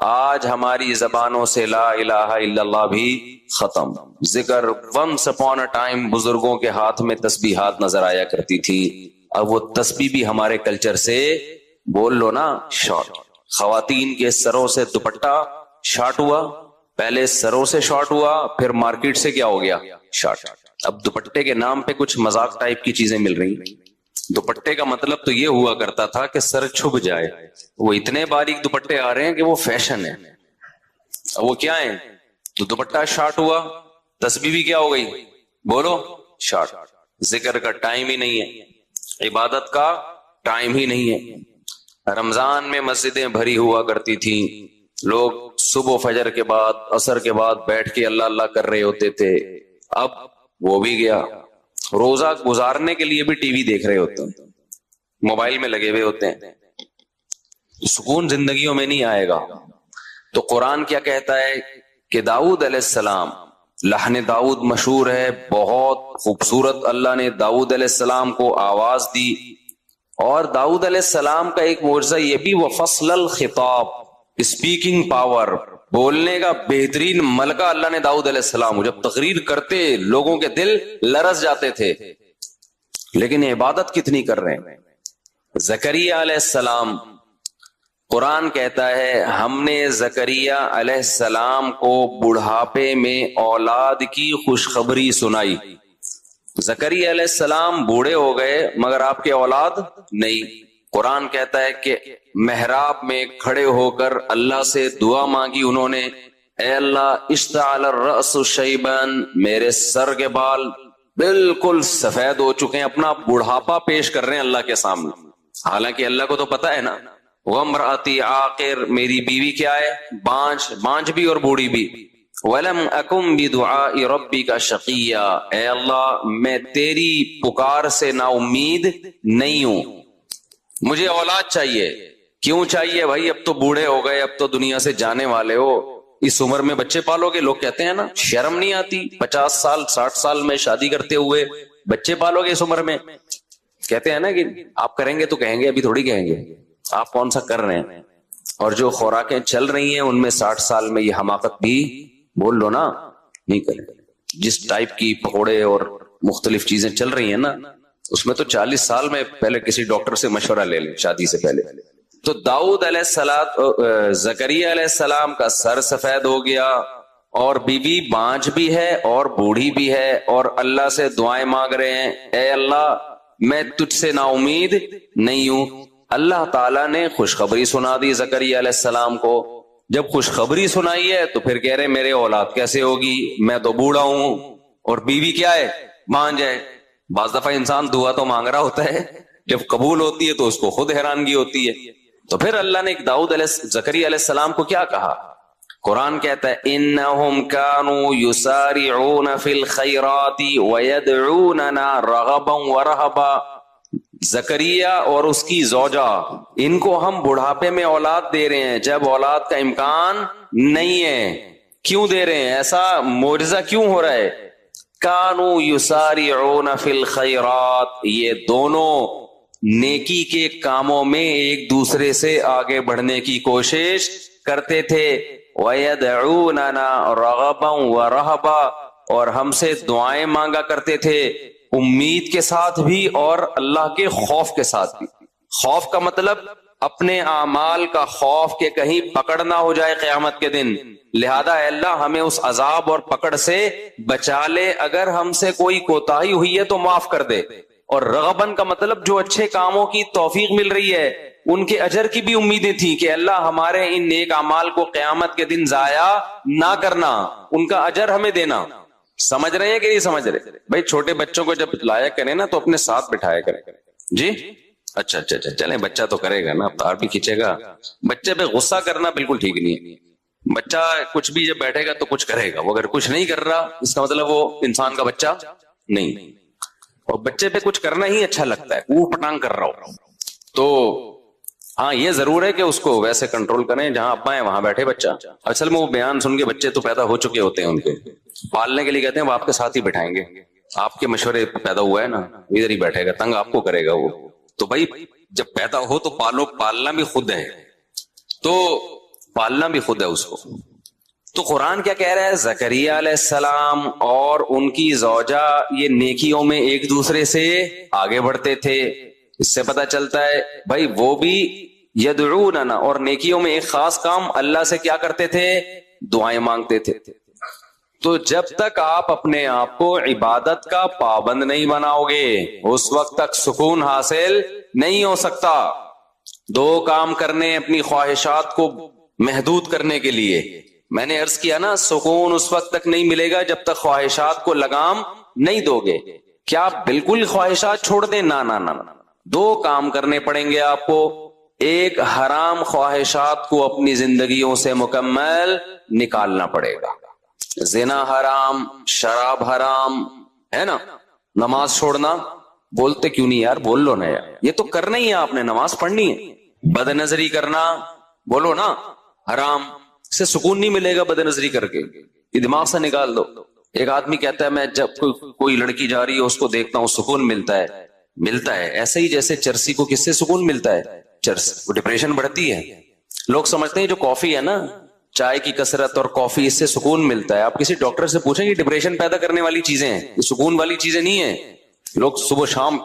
آج ہماری زبانوں سے لا الہ الا اللہ بھی ختم. ذکر once upon a time بزرگوں کے ہاتھ میں تسبیحات نظر آیا کرتی تھی، اب وہ تسبیح بھی ہمارے کلچر سے بول لو نا شارٹ. خواتین کے سروں سے دوپٹہ شارٹ ہوا، پہلے سروں سے شارٹ ہوا، پھر مارکیٹ سے کیا ہو گیا؟ شارٹ. اب دوپٹے کے نام پہ کچھ مذاق ٹائپ کی چیزیں مل رہی. دوپٹے کا مطلب تو یہ ہوا کرتا تھا کہ سر چھپ جائے. وہ اتنے باریک دوپٹے آ رہے ہیں کہ وہ فیشن ہے. وہ کیا ہے؟ تو دوپٹہ شارٹ ہوا، تسبیح بھی کیا ہو گئی؟ بولو شارٹ. ذکر کا ٹائم ہی نہیں ہے، عبادت کا ٹائم ہی نہیں ہے. رمضان میں مسجدیں بھری ہوا کرتی تھیں، لوگ صبح فجر کے بعد عصر کے بعد بیٹھ کے اللہ اللہ کر رہے ہوتے تھے. اب وہ بھی گیا. روزہ گزارنے کے لیے بھی ٹی وی دیکھ رہے ہوتے ہیں، موبائل میں لگے ہوئے ہوتے ہیں. سکون زندگیوں میں نہیں آئے گا. تو قرآن کیا کہتا ہے کہ داؤد علیہ السلام، لحن داؤد مشہور ہے، بہت خوبصورت اللہ نے داؤد علیہ السلام کو آواز دی. اور داؤد علیہ السلام کا ایک معجزہ یہ بھی، وہ فصل الخطاب، اسپیکنگ پاور، بولنے کا بہترین ملکہ اللہ نے داؤد علیہ السلام کو. جب تقریر کرتے لوگوں کے دل لرز جاتے تھے. لیکن عبادت کتنی کر رہے ہیں. زکریا علیہ السلام، قرآن کہتا ہے ہم نے زکریا علیہ السلام کو بڑھاپے میں اولاد کی خوشخبری سنائی. زکریا علیہ السلام بوڑھے ہو گئے مگر آپ کے اولاد نہیں. قرآن کہتا ہے کہ محراب میں کھڑے ہو کر اللہ سے دعا مانگی انہوں نے، اے اللہ اشتعل الرأس شیبان، میرے سر کے بال بالکل سفید ہو چکے ہیں. اپنا بڑھاپا پیش کر رہے ہیں اللہ کے سامنے. حالانکہ اللہ کو تو پتا ہے نا. وامرأتی عاقر، میری بیوی کیا ہے؟ بانج بھی اور بوڑھی بھی. ولم اکم بدعاء ربک شقیا، اے اللہ میں تیری پکار سے نا امید نہیں ہوں، مجھے اولاد چاہیے. کیوں چاہیے بھائی؟ اب تو بوڑھے ہو گئے، اب تو دنیا سے جانے والے ہو، اس عمر میں بچے پالو گے؟ لوگ کہتے ہیں نا، شرم نہیں آتی 50 سال 60 سال میں شادی کرتے ہوئے بچے پالو گے اس عمر میں؟ کہتے ہیں نا کہ آپ کریں گے تو کہیں گے، ابھی تھوڑی کہیں گے. آپ کون سا کر رہے ہیں؟ اور جو خوراکیں چل رہی ہیں ان میں 60 سال میں یہ حماقت بھی بول لو نا نہیں کریں. جس ٹائپ کی پکوڑے اور مختلف چیزیں چل رہی ہیں نا، اس میں تو 40 سال میں پہلے کسی ڈاکٹر سے مشورہ لے لیں شادی سے پہلے. تو داؤد علیہ السلام، زکریا علیہ السلام کا سر سفید ہو گیا، اور بیوی بانجھ بھی ہے اور بوڑھی بھی ہے اور اللہ سے دعائیں مانگ رہے ہیں, اے اللہ میں تجھ سے نا امید نہیں ہوں. اللہ تعالیٰ نے خوشخبری سنا دی زکریا علیہ السلام کو. جب خوشخبری سنائی ہے تو پھر کہہ رہے میرے اولاد کیسے ہوگی, میں تو بوڑھا ہوں اور بیوی کیا ہے, بانجھ ہے. بعض دفعہ انسان دعا تو مانگ رہا ہوتا ہے, جب قبول ہوتی ہے تو اس کو خود حیرانگی ہوتی ہے. تو پھر اللہ نے زکریا علیہ السلام کو کیا کہا؟ قرآن کہتا ہے انہم کانوا یسارعون فی الخیرات ویدعوننا رغبا ورہبا. زکریا اور اس کی زوجہ, ان کو ہم بڑھاپے میں اولاد دے رہے ہیں جب اولاد کا امکان نہیں ہے. کیوں دے رہے ہیں, ایسا معجزہ کیوں ہو رہا ہے؟ کانوا یسارعون فی الخیرات, یہ دونوں نیکی کے کاموں میں ایک دوسرے سے آگے بڑھنے کی کوشش کرتے تھے. وَيَدْعُونَنَا رَغَبًا وَرَهْبًا, اور ہم سے دعائیں مانگا کرتے تھے, امید کے ساتھ بھی اور اللہ کے خوف کے ساتھ بھی. خوف کا مطلب اپنے اعمال کا خوف کہ کہیں پکڑ نہ ہو جائے قیامت کے دن, لہذا اے اللہ ہمیں اس عذاب اور پکڑ سے بچا لے, اگر ہم سے کوئی کوتاہی ہوئی ہے تو معاف کر دے. اور رغبن کا مطلب جو اچھے کاموں کی توفیق مل رہی ہے ان کے اجر کی بھی امیدیں تھیں کہ اللہ ہمارے ان نیک اعمال کو قیامت کے دن ضائع نہ کرنا, ان کا اجر ہمیں دینا. سمجھ رہے ہیں کہ نہیں سمجھ رہے؟ بھائی چھوٹے بچوں کو جب لایا کریں نا تو اپنے ساتھ بٹھایا کریں. جی اچھا چلیں, بچہ تو کرے گا نا, تار بھی کھینچے گا. بچے پہ غصہ کرنا بالکل ٹھیک نہیں ہے. بچہ کچھ بھی جب بیٹھے گا تو کچھ کرے گا, وہ اگر کچھ نہیں کر رہا اس کا مطلب وہ انسان کا بچہ نہیں. اور بچے پہ کچھ کرنا ہی اچھا لگتا ہے, وہ پٹانگ کر رہا ہو تو ہاں یہ ضرور ہے کہ اس کو ویسے کنٹرول کریں جہاں ابا ہیں وہاں بیٹھے بچہ. اصل میں وہ بیان سن کے بچے تو پیدا ہو چکے ہوتے ہیں, ان کے پالنے کے لیے کہتے ہیں وہ آپ کے ساتھ ہی بٹھائیں گے, آپ کے مشورے پیدا ہوا ہے نا, ادھر ہی بیٹھے گا, تنگ آپ کو کرے گا وہ. تو بھائی جب پیدا ہو تو پالو, پالنا بھی خود ہے, تو پالنا بھی خود ہے اس کو. تو قرآن کیا کہہ رہا ہے, زکریا علیہ السلام اور ان کی زوجہ یہ نیکیوں میں ایک دوسرے سے آگے بڑھتے تھے. اس سے پتہ چلتا ہے بھائی وہ بھی یدعوننا, اور نیکیوں میں ایک خاص کام اللہ سے کیا کرتے تھے, دعائیں مانگتے تھے. تو جب تک آپ اپنے آپ کو عبادت کا پابند نہیں بناؤ گے اس وقت تک سکون حاصل نہیں ہو سکتا. دو کام کرنے اپنی خواہشات کو محدود کرنے کے لیے, میں نے عرض کیا نا سکون اس وقت تک نہیں ملے گا جب تک خواہشات کو لگام نہیں دو گے. کیا آپ بالکل خواہشات چھوڑ دیں؟ نہ, دو کام کرنے پڑیں گے آپ کو. ایک, حرام خواہشات کو اپنی زندگیوں سے مکمل نکالنا پڑے گا. زنا حرام, شراب حرام ہے نا. نماز چھوڑنا, بولتے کیوں نہیں یار, بول لو نا یار, یہ تو کرنا ہی ہے آپ نے, نماز پڑھنی ہے. بد نظری کرنا, بولو نا حرام, سے سکون نہیں ملے گا بد نظری کر کے, یہ دماغ سے نکال دو. ایک آدمی کہتا ہے میں جب کوئی لڑکی جا رہی ہے اس کو دیکھتا ہوں سکون ملتا ہے. ایسے ہی جیسے چرسی کو کس سے سکون ملتا ہے, چرس, وہ ڈپریشن بڑھتی ہے. لوگ سمجھتے ہیں جو کافی ہے نا, چائے کی کثرت اور کافی, اس سے سکون ملتا ہے. آپ کسی ڈاکٹر سے پوچھیں یہ ڈپریشن پیدا کرنے والی چیزیں ہیں, یہ سکون والی چیزیں نہیں ہیں. لوگ صبح شام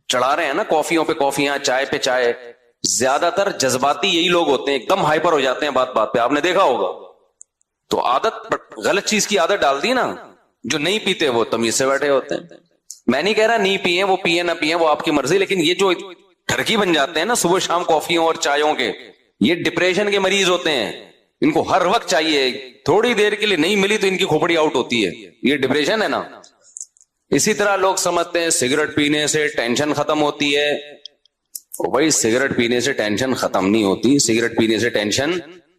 چڑھا رہے ہیں نا کافیوں پہ کافیاں, چائے پہ چائے. زیادہ تر جذباتی یہی لوگ ہوتے ہیں, ایک دم ہائپر ہو جاتے ہیں بات بات پہ, آپ نے دیکھا ہوگا. تو عادت, غلط چیز کی عادت ڈال دی نا. جو نہیں پیتے وہ تمیز سے بیٹھے ہوتے ہیں. میں نہیں کہہ رہا نہیں پیئے, وہ پیئے نہ پیئے وہ آپ کی مرضی, لیکن یہ جو ٹھرکی بن جاتے ہیں نا صبح شام کافیوں اور چایوں کے, یہ ڈپریشن کے مریض ہوتے ہیں. ان کو ہر وقت چاہیے, تھوڑی دیر کے لیے نہیں ملی تو ان کی کھوپڑی آؤٹ ہوتی ہے. یہ ڈپریشن ہے نا. اسی طرح لوگ سمجھتے ہیں سگریٹ پینے سے ٹینشن ختم ہوتی ہے. بھائی سگریٹ پینے سے ٹینشن ختم نہیں ہوتی, سگریٹ پینے سے ٹینشن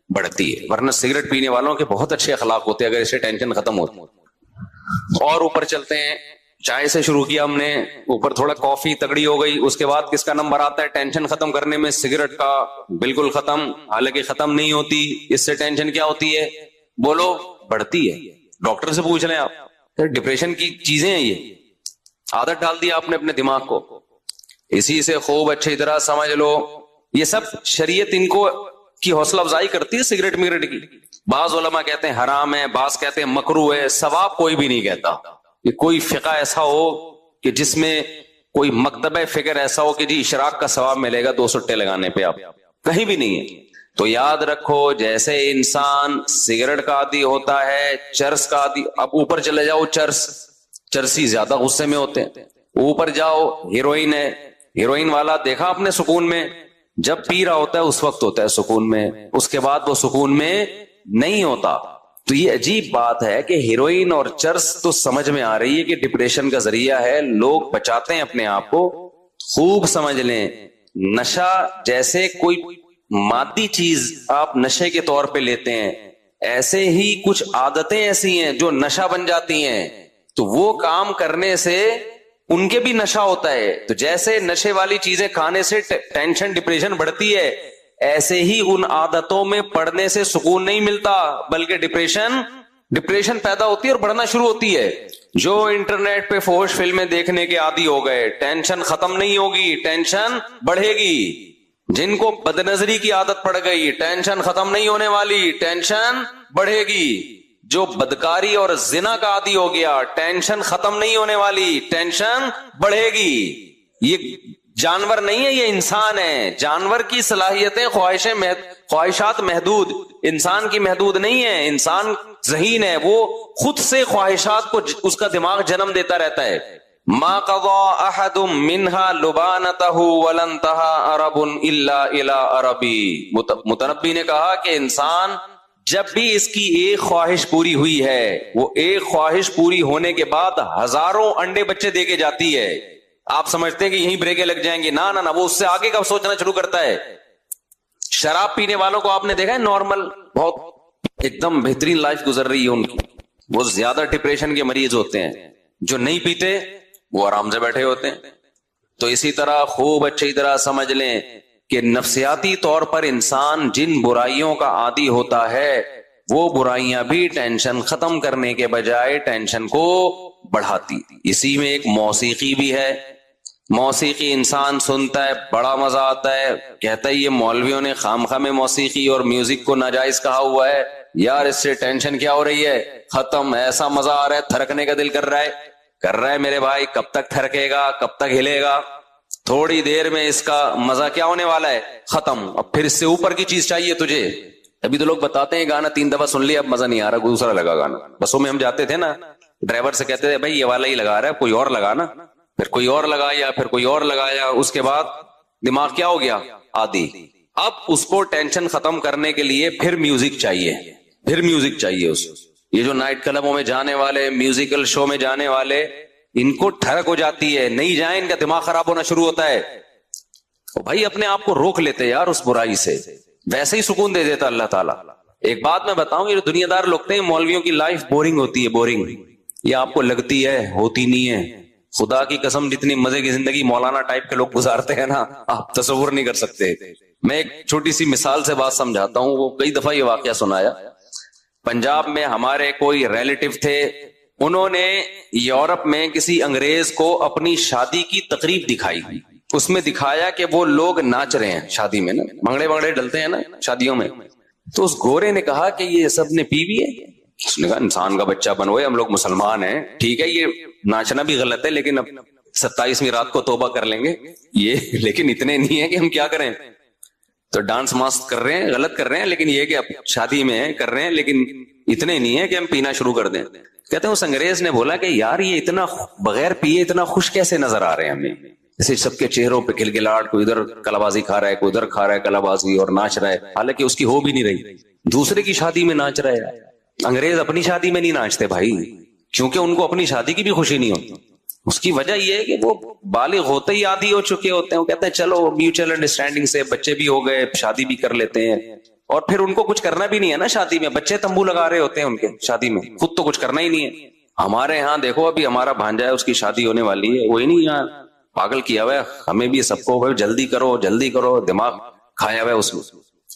بڑھتی ہے. ورنہ سگریٹ پینے والوں کے بہت اچھے اخلاق ہوتے ہیں اگر اس سے ٹینشن ختم ہوتی. اور اوپر چلتے ہیں, چائے سے شروع کیا ہم نے, اوپر تھوڑا کافی تگڑی ہو گئی, اس کے بعد کس کا نمبر آتا ہے ٹینشن ختم کرنے میں؟ سگریٹ کا. بالکل ختم, حالانکہ ختم نہیں ہوتی. اس سے ٹینشن کیا ہوتی ہے, بولو, بڑھتی ہے. ڈاکٹر سے پوچھ لیں آپ, ڈپریشن کی چیزیں ہیں یہ, عادت ڈال دی آپ نے اپنے دماغ کو. اسی سے خوب اچھی طرح سمجھ لو یہ سب شریعت ان کو کی حوصلہ افزائی کرتی ہے سگریٹ مگریٹ کی. بعض علماء کہتے ہیں حرام ہے, بعض کہتے ہیں مکروہ ہے. ثواب کوئی بھی نہیں کہتا کہ کوئی فقہ ایسا ہو کہ جس میں کوئی مکتبہ فکر ایسا ہو کہ جی اشراق کا ثواب ملے گا 2 سٹے لگانے پہ, آپ کہیں بھی نہیں ہے. تو یاد رکھو جیسے انسان سگریٹ کا عادی ہوتا ہے, چرس کا عادی, اب اوپر چلے جاؤ چرسی زیادہ غصے میں ہوتے ہیں, اوپر جاؤ ہیروئن ہے, ہیروئن والا دیکھا آپ نے سکون میں, جب پی رہا ہوتا ہے اس وقت ہوتا ہے سکون میں, اس کے بعد وہ سکون میں نہیں ہوتا. تو یہ عجیب بات ہے کہ ہیروئن اور چرس تو سمجھ میں آ رہی ہے کہ ڈپریشن کا ذریعہ ہے, لوگ بچاتے ہیں اپنے آپ کو. خوب سمجھ لیں, نشہ جیسے کوئی مادی چیز آپ نشے کے طور پہ لیتے ہیں, ایسے ہی کچھ عادتیں ایسی ہیں جو نشہ بن جاتی ہیں, تو وہ کام کرنے سے ان کے بھی نشہ ہوتا ہے. تو جیسے نشے والی چیزیں کھانے سے ٹینشن ڈپریشن بڑھتی ہے, ایسے ہی ان عادتوں میں پڑنے سے سکون نہیں ملتا, بلکہ ڈپریشن پیدا ہوتی ہے اور بڑھنا شروع ہوتی ہے. جو انٹرنیٹ پہ فوش فلمیں دیکھنے کے عادی ہو گئے, ٹینشن ختم نہیں ہوگی, ٹینشن بڑھے گی. جن کو بدنظری کی عادت پڑ گئی, ٹینشن ختم نہیں ہونے والی, ٹینشن بڑھے گی. جو بدکاری اور زنا کا عادی ہو گیا, ٹینشن ختم نہیں ہونے والی, ٹینشن بڑھے گی. یہ جانور نہیں ہے, یہ انسان ہے. جانور کی صلاحیتیں خواہشات محدود, انسان کی محدود نہیں ہے. انسان ذہین ہے, وہ خود سے خواہشات کو اس کا دماغ جنم دیتا رہتا ہے. ما قضى احد منها لبانته ولن انتهى عرب الا الى عربی. متنبی نے کہا کہ انسان جب بھی اس کی ایک خواہش پوری ہوئی ہے, وہ ایک خواہش پوری ہونے کے بعد ہزاروں انڈے بچے دے کے جاتی ہے. آپ سمجھتے ہیں کہ یہیں بریکیں لگ جائیں گی, نہ وہ اس سے آگے کا سوچنا شروع کرتا ہے. شراب پینے والوں کو آپ نے دیکھا ہے, نارمل بہت ایک دم بہترین لائف گزر رہی ہے ان کی, وہ زیادہ ڈپریشن کے مریض ہوتے ہیں. جو نہیں پیتے وہ آرام سے بیٹھے ہوتے ہیں. تو اسی طرح خوب اچھی طرح سمجھ لیں کہ نفسیاتی طور پر انسان جن برائیوں کا عادی ہوتا ہے, وہ برائیاں بھی ٹینشن ختم کرنے کے بجائے ٹینشن کو بڑھاتی. اسی میں ایک موسیقی بھی ہے. موسیقی انسان سنتا ہے, بڑا مزہ آتا ہے, کہتا ہے یہ مولویوں نے خامخواہ میں موسیقی اور میوزک کو ناجائز کہا ہوا ہے, یار اس سے ٹینشن کیا ہو رہی ہے, ختم, ایسا مزہ آ رہا ہے, تھرکنے کا دل کر رہا ہے میرے بھائی. کب تک تھرکے گا, کب تک ہلے گا, تھوڑی دیر میں اس کا مزہ کیا ہونے والا ہے, ختم. اب پھر اس سے اوپر کی چیز چاہیے تجھے. ابھی تو لوگ بتاتے ہیں گانا 3 دفعہ سن لیا, اب مزہ نہیں آ رہا, دوسرا لگا گانا. بسوں میں ہم جاتے تھے نا, ڈرائیور سے کہتے تھے بھائی یہ والا ہی لگا رہا ہے, کوئی اور لگا نا. پھر کوئی اور لگایا, پھر کوئی اور لگایا, اس کے بعد دماغ کیا ہو گیا, عادی. اب اس کو ٹینشن ختم کرنے کے لیے پھر میوزک چاہیے, اس یہ جو نائٹ کلبوں میں جانے والے, میوزیکل شو میں جانے والے, ان کو ٹھڑک ہو جاتی ہے, نہیں جائیں ان کا دماغ خراب ہونا شروع ہوتا ہے. بھائی اپنے آپ کو روک لیتے یار اس برائی سے, ویسے ہی سکون دے دیتا اللہ تعالیٰ. ایک بات میں بتاؤں, یہ جو دنیا دار لوگ ہیں, مولویوں کی لائف بورنگ ہوتی ہے, بورنگ. یہ آپ کو لگتی ہے, ہوتی نہیں ہے. خدا کی قسم جتنی مزے کی زندگی مولانا ٹائپ کے لوگ گزارتے ہیں نا, آپ تصور نہیں کر سکتے. میں ایک چھوٹی سی مثال سے بات سمجھاتا ہوں, وہ کئی دفعہ یہ واقعہ سنایا. پنجاب میں ہمارے کوئی ریلیٹو تھے, انہوں نے یورپ میں کسی انگریز کو اپنی شادی کی تقریب دکھائی. اس میں دکھایا کہ وہ لوگ ناچ رہے ہیں شادی میں نا, بھنگڑے ڈلتے ہیں نا شادیوں میں. تو اس گورے نے کہا کہ یہ سب نے پی بھی ہے. اس نے کہا انسان کا بچہ بنوئے, ہم لوگ مسلمان ہیں, ٹھیک ہے یہ ناچنا بھی غلط ہے, لیکن اب 27ویں رات کو توبہ کر لیں گے یہ, لیکن اتنے نہیں ہے کہ ہم کیا کریں. تو ڈانس ماسک کر رہے ہیں, غلط کر رہے ہیں, لیکن یہ کہ اب شادی میں کر رہے ہیں, لیکن اتنے نہیں ہے کہ ہم پینا شروع کر دیں. کہتے ہیں اس انگریز نے بولا کہ یار یہ اتنا بغیر پیے اتنا خوش کیسے نظر آ رہے ہیں ہمیں, جیسے سب کے چہروں پہ کلکلاہٹ, کوئی ادھر کلابازی کھا رہا ہے, کوئی ادھر کھا رہا ہے کلابازی اور ناچ رہا ہے, حالانکہ اس کی ہو بھی نہیں رہی, دوسرے کی شادی میں ناچ رہا ہے. انگریز اپنی شادی میں نہیں ناچتے بھائی, کیونکہ ان کو اپنی شادی کی بھی خوشی نہیں ہوتی. اس کی وجہ یہ ہے کہ وہ بالغ ہوتے ہی عادی ہو چکے ہوتے ہیں. وہ کہتے ہیں چلو میوچل انڈرسٹینڈنگ سے بچے بھی ہو گئے, شادی بھی کر لیتے ہیں, اور پھر ان کو کچھ کرنا بھی نہیں ہے نا شادی میں. بچے تمبو لگا رہے ہوتے ہیں ان کے شادی میں, خود تو کچھ کرنا ہی نہیں ہے. ہمارے ہاں دیکھو, ابھی ہمارا بھانجا ہے, اس کی شادی ہونے والی ہے, وہی نہیں یہاں پاگل کیا ہوا ہے ہمیں بھی سب کو, جلدی کرو, دماغ کھایا ہوا ہے اس میں.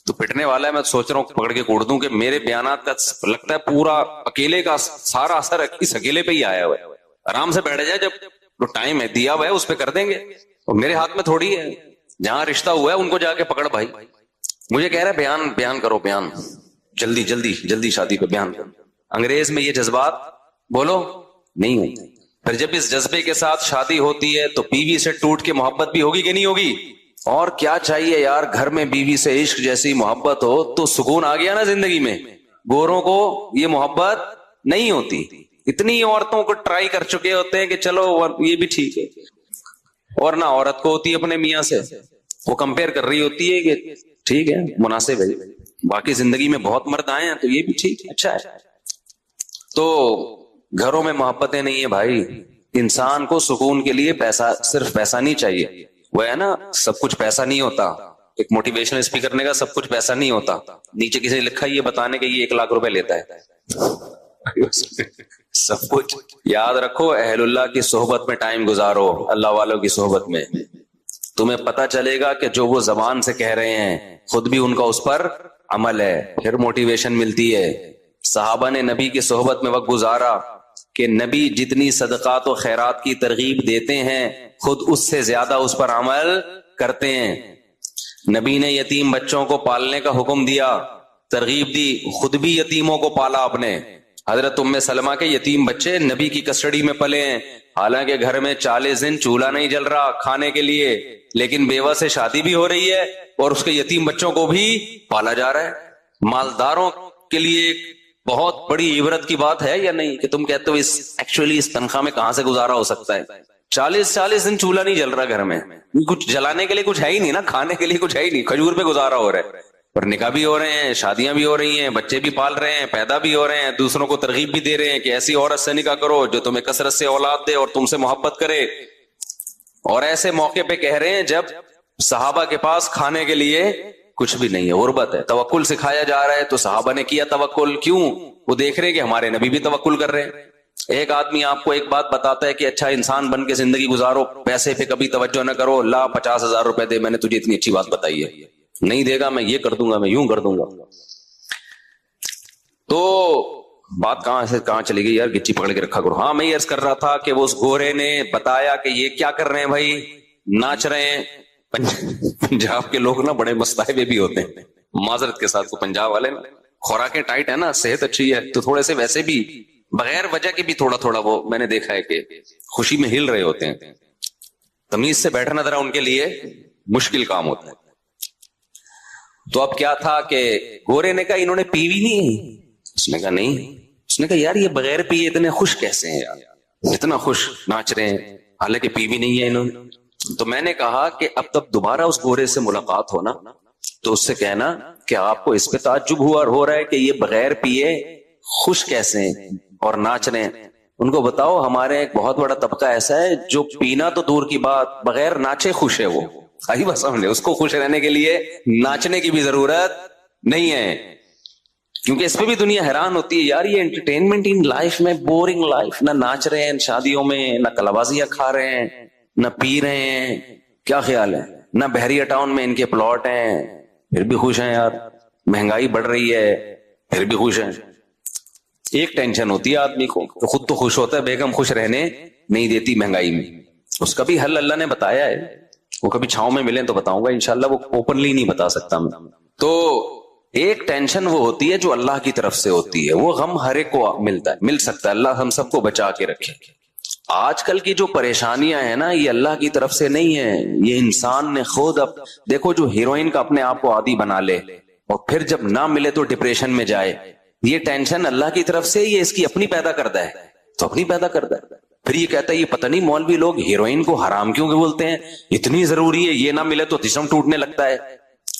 تو پٹنے والا ہے, میں سوچ رہا ہوں پکڑ کے کوڑ دوں کہ میرے بیانات کا لگتا ہے پورا اکیلے کا سارا اثر اس اکیلے پہ ہی آیا ہوا ہے. آرام سے بیٹھ جائے, جب ٹائم ہے دیا ہوا ہے اس پہ کر دیں گے, اور میرے ہاتھ میں تھوڑی ہے. جہاں رشتہ ہوا ہے ان کو جا کے پکڑ بھائی. مجھے کہہ رہا ہے بیان کرو, جلدی شادی پہ بیان کرو. انگریز میں یہ جذبات بولو نہیں ہوتے. پھر جب اس جذبے کے ساتھ شادی ہوتی ہے تو بیوی سے ٹوٹ کے محبت بھی ہوگی کہ نہیں ہوگی, اور کیا چاہیے یار, گھر میں بیوی سے عشق جیسی محبت ہو تو سکون آ گیا نا زندگی میں. گوروں کو یہ محبت نہیں ہوتی. اتنی عورتوں کو ٹرائی کر چکے ہوتے ہیں کہ چلو یہ بھی ٹھیک ہے, اور نہ عورت کو ہوتی ہے اپنے میاں سے, وہ کمپیئر کر رہی ہوتی ہے کہ ٹھیک ہے مناسب ہے, باقی زندگی میں بہت مرد آئے ہیں تو یہ بھی ٹھیک ہے, اچھا ہے. تو گھروں میں محبتیں نہیں ہیں بھائی. انسان کو سکون کے لیے پیسہ, صرف پیسہ نہیں چاہیے. وہ ہے نا, سب کچھ پیسہ نہیں ہوتا. ایک موٹیویشنل اسپیکر نے کہا سب کچھ پیسہ نہیں ہوتا, نیچے کسی نے لکھا یہ بتانے کہ یہ 1 لاکھ روپے لیتا ہے. سب کچھ یاد رکھو, اہل اللہ کی صحبت میں ٹائم گزارو, اللہ والوں کی صحبت میں. تمہیں پتا چلے گا کہ جو وہ زبان سے کہہ رہے ہیں خود بھی ان کا اس پر عمل ہے, پھر موٹیویشن ملتی ہے. صحابہ نے نبی کی صحبت میں وقت گزارا کہ نبی جتنی صدقات و خیرات کی ترغیب دیتے ہیں خود اس سے زیادہ اس پر عمل کرتے ہیں. نبی نے یتیم بچوں کو پالنے کا حکم دیا, ترغیب دی, خود بھی یتیموں کو پالا آپ نے. حضرت ام سلمہ کے یتیم بچے نبی کی کسٹڈی میں پلے ہیں, حالانکہ گھر میں 40 دن چولہا نہیں جل رہا کھانے کے لیے, لیکن بیوہ سے شادی بھی ہو رہی ہے اور اس کے یتیم بچوں کو بھی پالا جا رہا ہے. مالداروں کے لیے ایک بہت بڑی عبرت کی بات ہے یا نہیں کہ تم کہتے ہو ایکچولی اس تنخواہ میں کہاں سے گزارا ہو سکتا ہے. 40 دن چولہا نہیں جل رہا گھر میں, کچھ جلانے کے لیے کچھ ہے ہی نہیں نا, کھانے کے لیے کچھ ہے ہی نہیں, کھجور پہ گزارا ہو رہا ہے, اور نکاح بھی ہو رہے ہیں, شادیاں بھی ہو رہی ہیں, بچے بھی پال رہے ہیں, پیدا بھی ہو رہے ہیں, دوسروں کو ترغیب بھی دے رہے ہیں کہ ایسی عورت سے نکاح کرو جو تمہیں کثرت سے اولاد دے اور تم سے محبت کرے. اور ایسے موقع پہ کہہ رہے ہیں جب صحابہ کے پاس کھانے کے لیے کچھ بھی نہیں ہے, غربت ہے. توکل سکھایا جا رہا ہے تو صحابہ نے کیا توکل. کیوں؟ وہ دیکھ رہے ہیں کہ ہمارے نبی بھی توکل کر رہے ہیں. ایک آدمی آپ کو ایک بات بتاتا ہے کہ اچھا انسان بن کے زندگی گزارو, پیسے پہ کبھی توجہ نہ کرو, لا 50,000 روپے دے, میں نے تجھے اتنی اچھی بات بتائی ہے. نہیں دے گا میں یہ کر دوں گا, میں یوں کر دوں گا. تو بات کہاں چلی گئی یار, گچی پکڑ کے رکھا کرو. ہاں میں یہ عرض کر رہا تھا کہ وہ اس گورے نے بتایا کہ یہ کیا کر رہے ہیں بھائی, ناچ رہے ہیں. پنجاب کے لوگ نا بڑے مستائبے بھی ہوتے ہیں, معذرت کے ساتھ. کو پنجاب والے نا خوراکیں ٹائٹ ہے نا, صحت اچھی ہے تو تھوڑے سے ویسے بھی بغیر وجہ کے بھی تھوڑا وہ میں نے دیکھا ہے کہ خوشی میں ہل رہے ہوتے ہیں. تمیز سے بیٹھنا ذرا ان کے لیے مشکل کام ہوتا ہے. تو اب کیا تھا کہ گورے نے کہا انہوں نے پیوی نہیں. اس نے کہا نہیں. اس نے کہا یار یہ بغیر پیے اتنے خوش کیسے ہیں یار, اتنا خوش ناچ رہے ہیں حالانکہ پیوی نہیں ہے انہوں نے. تو میں نے کہا کہ اب تب دوبارہ اس گورے سے ملاقات ہونا تو اس سے کہنا کہ آپ کو اس پہ تعجب ہوا اور ہو رہا ہے کہ یہ بغیر پیے خوش کیسے ہیں اور ناچ رہے ہیں. ان کو بتاؤ ہمارے ایک بہت بڑا طبقہ ایسا ہے جو پینا تو دور کی بات, بغیر ناچے خوش ہے. وہ آئی بس سمجھے, اس کو خوش رہنے کے لیے ناچنے کی بھی ضرورت نہیں ہے. کیونکہ اس پہ بھی دنیا حیران ہوتی ہے یار, یہ انٹرٹینمنٹ ان لائف میں بورنگ لائف, نہ ناچ رہے ہیں شادیوں میں, نہ کلابازیاں کھا رہے ہیں, نہ پی رہے ہیں, کیا خیال ہے, نہ بحریہ ٹاؤن میں ان کے پلاٹ ہیں پھر بھی خوش ہیں یار, مہنگائی بڑھ رہی ہے پھر بھی خوش ہیں. ایک ٹینشن ہوتی ہے آدمی کو, تو خود تو خوش ہوتا ہے, بیگم خوش رہنے نہیں دیتی مہنگائی میں. اس کا بھی حل اللہ نے بتایا ہے, وہ کبھی چھاؤں میں ملیں تو بتاؤں گا انشاءاللہ, وہ اوپنلی نہیں بتا سکتا میں. تو ایک ٹینشن وہ ہوتی ہے جو اللہ کی طرف سے ہوتی ہے, وہ غم ہر ایک کو ملتا ہے, مل سکتا ہے. اللہ ہم سب کو بچا کے رکھے. آج کل کی جو پریشانیاں ہیں نا یہ اللہ کی طرف سے نہیں ہے, یہ انسان نے خود. اب دیکھو جو ہیروئن کا اپنے آپ کو عادی بنا لے اور پھر جب نہ ملے تو ڈپریشن میں جائے, یہ ٹینشن اللہ کی طرف سے, یہ اس کی اپنی پیدا کرتا ہے, تو اپنی پیدا کرتا ہے. پھر یہ کہتا ہے یہ پتہ نہیں مولوی لوگ ہیروئن کو حرام کیوں بولتے ہیں, اتنی ضروری ہے, یہ نہ ملے تو جسم ٹوٹنے لگتا ہے.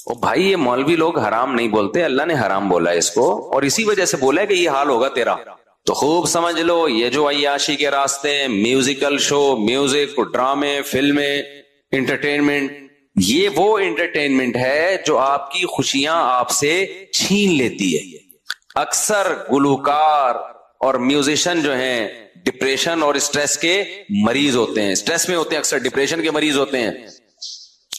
اور بھائی یہ مولوی لوگ حرام نہیں بولتے, اللہ نے حرام بولا ہے اس کو, اور اسی وجہ سے بولا ہے کہ یہ حال ہوگا تیرا. تو خوب سمجھ لو یہ جو عیاشی کے راستے ہیں, میوزیکل شو, میوزک, ڈرامے, فلمیں, انٹرٹینمنٹ, یہ وہ انٹرٹینمنٹ ہے جو آپ کی خوشیاں آپ سے چھین لیتی ہے. اکثر گلوکار اور میوزیشین جو ہیں ڈپریشن اور اسٹریس کے مریض ہوتے ہیں, اسٹریس میں ہوتے ہیں, اکثر ڈپریشن کے مریض ہوتے ہیں.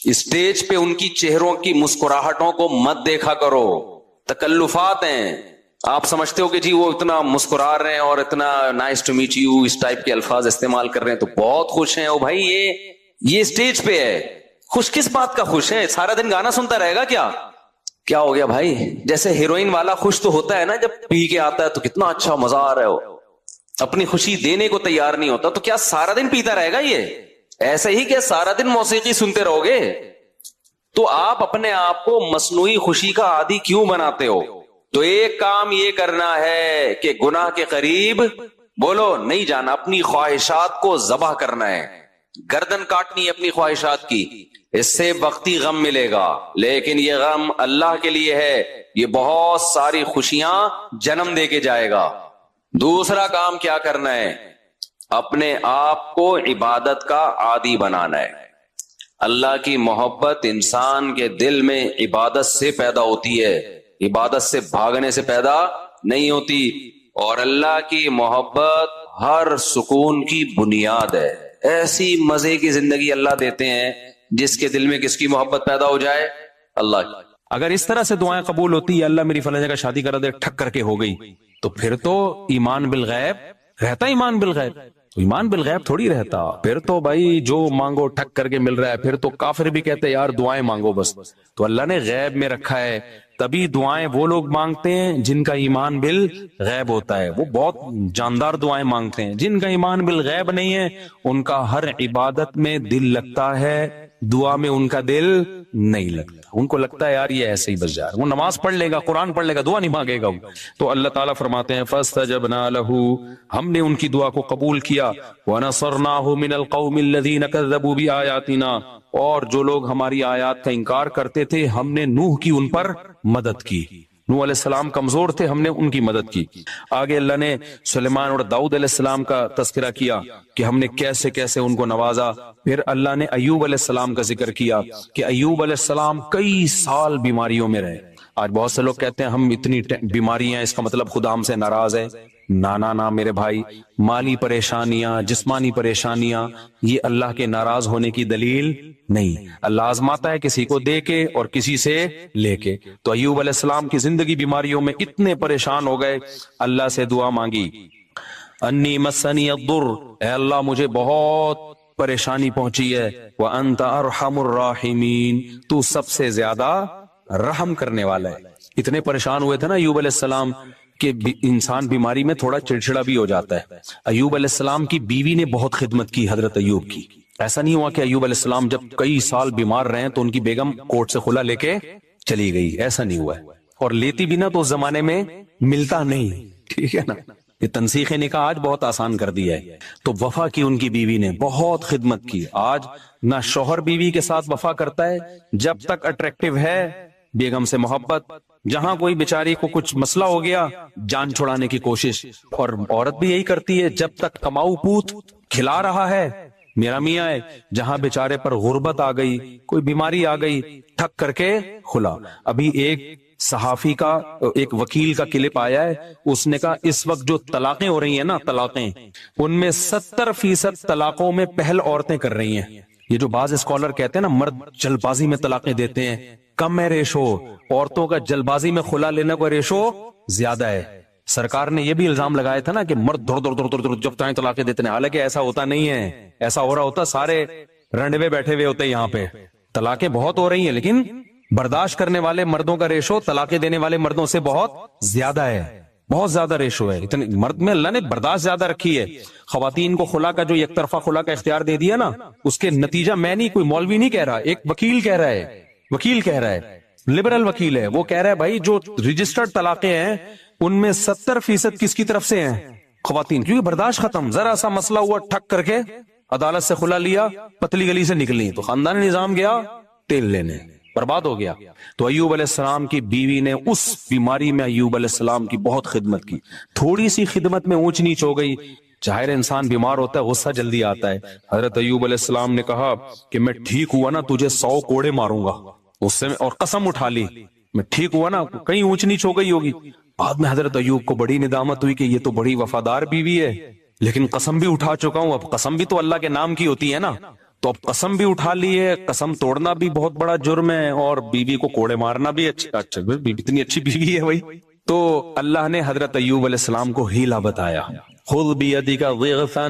اسٹیج پہ ان کی چہروں کی مسکراہٹوں کو مت دیکھا کرو, تکلفات ہیں. آپ سمجھتے ہو کہ جی وہ اتنا مسکرا رہے ہیں اور اتنا نائس ٹو میٹ یو اس ٹائپ کے الفاظ استعمال کر رہے ہیں تو بہت خوش ہیں. او بھائی یہ اسٹیج پہ ہے, خوش کس بات کا خوش ہے, سارا دن گانا سنتا رہے گا کیا ہو گیا بھائی. جیسے ہیروئن والا خوش تو ہوتا ہے نا جب پی کے آتا ہے تو کتنا اچھا مزہ آ رہا ہے, اپنی خوشی دینے کو تیار نہیں ہوتا, تو کیا سارا دن پیتا رہے گا یہ, ایسے ہی کہ سارا دن موسیقی سنتے رہو گے. تو آپ اپنے آپ کو مصنوعی خوشی کا عادی کیوں بناتے ہو؟ تو ایک کام یہ کرنا ہے کہ گناہ کے قریب بولو نہیں جانا، اپنی خواہشات کو ذبح کرنا ہے، گردن کاٹنی ہے اپنی خواہشات کی. اس سے وقتی غم ملے گا، لیکن یہ غم اللہ کے لیے ہے، یہ بہت ساری خوشیاں جنم دے کے جائے گا. دوسرا کام کیا کرنا ہے؟ اپنے آپ کو عبادت کا عادی بنانا ہے. اللہ کی محبت انسان کے دل میں عبادت سے پیدا ہوتی ہے، عبادت سے بھاگنے سے پیدا نہیں ہوتی. اور اللہ کی محبت ہر سکون کی بنیاد ہے. ایسی مزے کی زندگی اللہ دیتے ہیں جس کے دل میں کس کی محبت پیدا ہو جائے؟ اللہ کی. اگر اس طرح سے دعائیں قبول ہوتی ہے، اللہ میری فلاں جگہ شادی کرا دے، ٹھک کر کے ہو گئی، تو پھر تو ایمان بالغیب رہتا. ایمان بالغیب تو ایمان بالغیب تھوڑی رہتا. پھر تو بھائی جو مانگو ٹھک کر کے مل رہا ہے. پھر تو کافر بھی کہتے ہیں یار دعائیں مانگو بس. تو اللہ نے غیب میں رکھا ہے. تبھی دعائیں وہ لوگ مانگتے ہیں جن کا ایمان بالغیب ہوتا ہے. وہ بہت جاندار دعائیں مانگتے ہیں. جن کا ایمان بالغیب نہیں ہے ان کا ہر عبادت میں دل لگتا ہے، دعا میں ان کا دل نہیں لگتا. ان کو لگتا ہے یار یہ ایسے ہی بس جا رہا، وہ نماز پڑھ لے گا، قرآن پڑھ لے گا، دعا نہیں مانگے گا. تو اللہ تعالیٰ فرماتے ہیں فَاسْتَجَبْنَا لَهُ، ہم نے ان کی دعا کو قبول کیا. وَنَصَرْنَاهُ مِنَ الْقَوْمِ الَّذِينَ كَذَّبُوا بِآيَاتِنَا، اور جو لوگ ہماری آیات کا انکار کرتے تھے ہم نے نوح کی ان پر مدد کی. نوح علیہ السلام کمزور تھے، ہم نے ان کی مدد کی. آگے اللہ نے سلیمان اور داؤد علیہ السلام کا تذکرہ کیا کہ ہم نے کیسے کیسے ان کو نوازا. پھر اللہ نے ایوب علیہ السلام کا ذکر کیا کہ ایوب علیہ السلام کئی سال بیماریوں میں رہے. آج بہت سے لوگ کہتے ہیں ہم اتنی بیماریاں اس کا مطلب خدا ہم سے ناراض ہے. نہ میرے بھائی، مالی پریشانیاں، جسمانی پریشانیاں یہ اللہ کے ناراض ہونے کی دلیل نہیں. اللہ آزماتا ہے کسی کو دے کے اور کسی سے لے کے. تو ایوب علیہ السلام کی زندگی بیماریوں میں اتنے پریشان ہو گئے، اللہ سے دعا مانگی. انی مسنی الضر، اے اللہ مجھے بہت پریشانی پہنچی ہے. وانت ارحم الراحمین، تو سب سے زیادہ رحم کرنے والا ہے. اتنے پریشان ہوئے تھے نا ایوب علیہ السلام کہ انسان بیماری میں تھوڑا چڑچڑا بھی ہو جاتا ہے. ایوب علیہ السلام کی بیوی نے بہت خدمت کی حضرت ایوب کی. ایسا نہیں ہوا کہ ایوب علیہ السلام جب کئی سال بیمار رہے تو ان کی بیگم کورٹ سے خلا لے کے چلی گئی، ایسا نہیں ہوا ہے. اور لیتی بھی نا تو اس زمانے میں ملتا نہیں، ٹھیک ہے نا. یہ تنسیخ نکاح آج بہت آسان کر دیا ہے. تو وفا کی ان کی بیوی نے بہت خدمت کی. آج نہ شوہر بیوی کے ساتھ وفا کرتا ہے، جب تک اٹریکٹیو ہے بیگم سے محبت، جہاں کوئی بیچاری کو کچھ مسئلہ ہو گیا جان چھڑانے کی کوشش. اور عورت بھی یہی کرتی ہے، جب تک کماؤ پوت کھلا رہا ہے میرا میاں ہے. جہاں بیچارے پر غربت آ گئی، کوئی بیماری آ گئی، ٹھک کر کے خلا. ابھی ایک صحافی کا، ایک وکیل کا کلپ آیا ہے، اس نے کہا اس وقت جو طلاقیں ہو رہی ہیں نا، طلاقیں، ان میں 70% طلاقوں میں پہل عورتیں کر رہی ہیں. یہ جو بعض اسکالر کہتے ہیں نا مرد جلد بازی میں طلاقیں دیتے ہیں، کم ہے ریشو. عورتوں کا جلد بازی میں خلا لینے کا ریشو زیادہ ہے. سرکار نے یہ بھی الزام لگایا تھا نا کہ مرد دور جب چاہیں طلاقیں دیتے ہیں. حالانکہ ایسا ہوتا نہیں ہے. ایسا ہو رہا ہوتا سارے رنڈوے بیٹھے ہوئے ہوتے یہاں پہ. طلاقیں بہت ہو رہی ہیں لیکن برداشت کرنے والے مردوں کا ریشو طلاقیں دینے والے مردوں سے بہت زیادہ ہے. بہت زیادہ ریشو ہے. اتنے مرد میں اللہ نے برداشت زیادہ رکھی ہے. خواتین کو خلا کا جو یک طرفہ خلا کا اختیار دے دیا نا، اس کے نتیجہ میں نہیں، کوئی مولوی نہیں کہہ رہا، ایک وکیل کہہ رہا ہے. وکیل کہہ رہا ہے، لبرل وکیل ہے، وہ کہہ رہا ہے بھائی جو رجسٹرڈ طلاقیں ہیں ان میں 70% کس کی طرف سے ہیں؟ خواتین. کیونکہ برداشت ختم. ذرا سا مسئلہ ہوا ٹھک کر کے عدالت سے خلا لیا، پتلی گلی سے نکلی تو خاندانی نظام گیا تیل لینے، برباد ہو گیا. تو ایوب علیہ السلام کی بیوی نے اس بیماری میں ایوب علیہ السلام کی بہت خدمت کی. تھوڑی سی خدمت میں اونچ نیچ ہو گئی. ظاہر انسان بیمار ہوتا ہے غصہ جلدی آتا ہے. حضرت ایوب علیہ السلام نے کہا کہ میں ٹھیک ہوا نا تجھے 100 کوڑے ماروں گا. اس سے اور قسم اٹھا لی میں ٹھیک ہوا نا. کہیں اونچ نیچ ہو گئی ہوگی. بعد میں حضرت ایوب کو بڑی ندامت ہوئی کہ یہ تو بڑی وفادار بیوی ہے، لیکن قسم بھی اٹھا چکا ہوں. اب قسم بھی تو اللہ کے نام کی ہوتی ہے نا، تو اب قسم بھی اٹھا لی ہے. قسم توڑنا بھی بہت بڑا جرم ہے اور بیوی کو کوڑے مارنا بھی. اچھا اتنی اچھی بیوی ہے بھائی. تو اللہ نے حضرت ایوب علیہ السلام کو ہیلا بتایا. خذ بیدک ضغثا،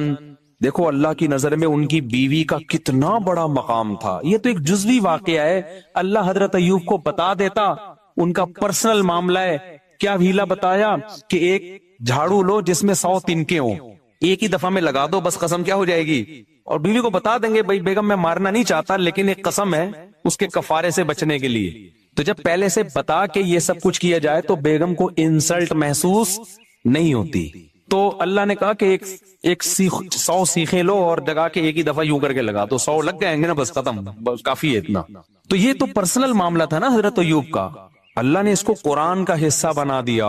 دیکھو اللہ کی نظر میں ان کی بیوی کا کتنا بڑا مقام تھا. یہ تو ایک جزوی واقعہ ہے. اللہ حضرت ایوب کو بتا دیتا ان کا پرسنل معاملہ ہے. کیا ہیلا بتایا کہ ایک جھاڑو لو جس میں 100 تنکے ہوں، ایک ہی دفعہ میں لگا دو، بس قسم کیا ہو جائے گی. اور بیوی کو بتا دیں گے بھائی بیگم میں مارنا نہیں چاہتا لیکن ایک قسم ہے اس کے کفارے سے بچنے کے لیے. تو جب پہلے سے بتا کے یہ سب کچھ کیا جائے تو بیگم کو انسلٹ محسوس نہیں ہوتی. تو اللہ نے کہا کہ ایک 100 سیخیں لو اور جگا کے ایک ہی دفعہ یوں کر کے لگا تو 100 لگ جائیں گے نا, بس ختم, کافی ہے اتنا. تو یہ تو پرسنل معاملہ تھا نا حضرت ایوب کا. اللہ نے اس کو قرآن کا حصہ بنا دیا.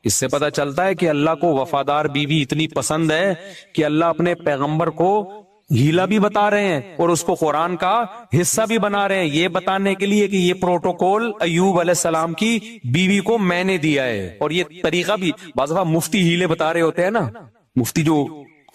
اس سے پتہ چلتا ہے کہ اللہ کو وفادار بیوی اتنی پسند ہے کہ اللہ اپنے پیغمبر کو ہیلا بھی بتا رہے ہیں اور اس کو قرآن کا حصہ بھی بنا رہے ہیں, یہ بتانے کے لیے کہ یہ پروٹوکول ایوب علیہ السلام کی بیوی کو میں نے دیا ہے. اور یہ طریقہ بھی بعض دفعہ مفتی ہیلے بتا رہے ہوتے ہیں نا, مفتی جو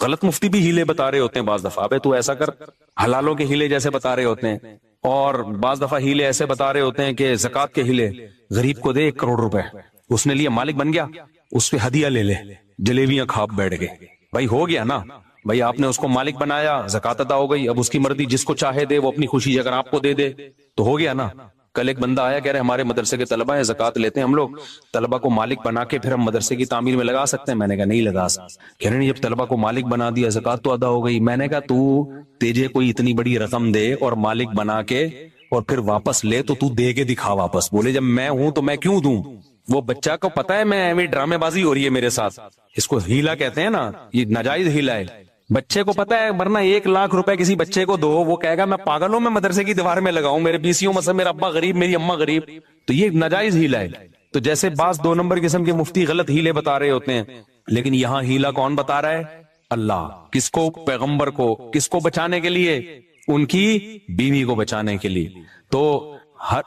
غلط مفتی بھی ہیلے بتا رہے ہوتے ہیں بعض دفعہ, ابے تو ایسا کر, حلالوں کے ہیلے جیسے بتا رہے ہوتے ہیں. اور بعض دفعہ ہیلے ایسے بتا رہے ہوتے ہیں کہ زکات کے ہیلے, غریب کو دے 1 کروڑ روپے, اس نے لیا مالک بن گیا, اس پہ ہدیہ لے لے, جلیبیاں کھا بیٹھ گئے. بھائی ہو گیا نا, بھائی آپ نے اس کو مالک بنایا, زکات ادا ہو گئی, اب اس کی مرضی, جس کو چاہے دے, وہ اپنی خوشی اگر آپ کو دے دے تو ہو گیا نا. کل ایک بندہ آیا کہہ رہے ہمارے مدرسے کے طلبہ ہیں, زکات لیتے ہیں ہم لوگ, طلبہ کو مالک بنا کے پھر ہم مدرسے کی تعمیر میں لگا سکتے ہیں. میں نے کہا نہیں لگا سکتے. کہہ رہے نہیں, جب طلبہ کو مالک بنا دیا زکات تو ادا ہو گئی. میں نے کہا تو تیجے کوئی اتنی بڑی رقم دے اور مالک بنا کے اور پھر واپس لے تو دے کے دکھا واپس. بولے جب میں ہوں تو میں کیوں دوں. وہ بچہ کو پتا ہے میں ڈرامے بازی ہو رہی ہے میرے ساتھ, اس کو ہیلا کہتے ہیں نا, یہ ناجائز ہیلا ہے. بچے کو پتا ہے ورنہ 1 لاکھ روپے کسی بچے کو دو, وہ کہے گا میں پاگل ہوں, میں مدرسے کی دیوار میں لگاؤں, میرے پیسیوں مثلا میرا ابا غریب میری اماں غریب, تو یہ ناجائز ہیلا ہے. تو جیسے بعض 2 نمبر قسم کے مفتی غلط ہیلے بتا رہے ہوتے ہیں, لیکن یہاں ہیلا کون بتا رہا ہے؟ اللہ. کس کو؟ پیغمبر کو. کس کو بچانے کے لیے؟ ان کی بیوی کو بچانے کے لیے. تو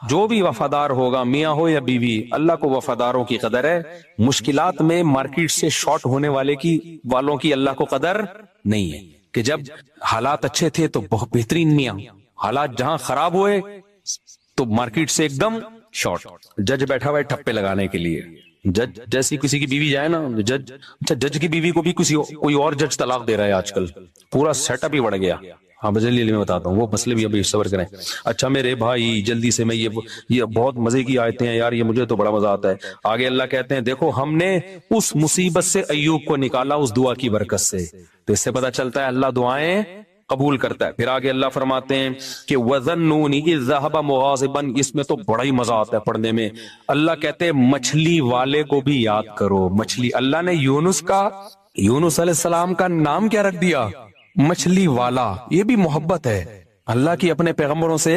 جو بھی وفادار ہوگا, میاں ہو یا بیوی, اللہ کو وفاداروں کی قدر ہے. مشکلات میں مارکیٹ سے شارٹ ہونے والوں کی اللہ کو قدر نہیں ہے. کہ جب حالات اچھے تھے تو بہت بہترین میاں, حالات جہاں خراب ہوئے تو مارکیٹ سے ایک دم شارٹ. جج بیٹھا ہوا ہے ٹھپے لگانے کے لیے. جج جیسی کسی کی بیوی جائے نا, جج, اچھا جج کی بیوی کو بھی کوئی اور جج طلاق دے رہا ہے آج کل, پورا سیٹ اپ ہی بڑھ گیا. ہاں جلدی میں بتاتا ہوں, وہ مسئلے بھی ابھی صبر کریں. اچھا میرے بھائی جلدی سے, میں یہ بہت مزے کی آیتیں ہیں یار, یہ مجھے تو بڑا مزہ آتا ہے. آگے اللہ کہتے ہیں دیکھو ہم نے اس مصیبت سے ایوب کو نکالا اس دعا کی برکت سے. تو اس سے پتہ چلتا ہے اللہ دعائیں قبول کرتا ہے. پھر آگے اللہ فرماتے ہیں کہ وَظَنُّونِ إِذْ ذَهَبَ مُغَاضِبًا, اس میں تو بڑا ہی مزہ آتا ہے پڑھنے میں. اللہ کہتے ہیں مچھلی والے کو بھی یاد کرو. مچھلی, اللہ نے یونس علیہ السلام کا نام کیا رکھ دیا؟ مچھلی والا. یہ بھی محبت ہے اللہ کی اپنے پیغمبروں سے.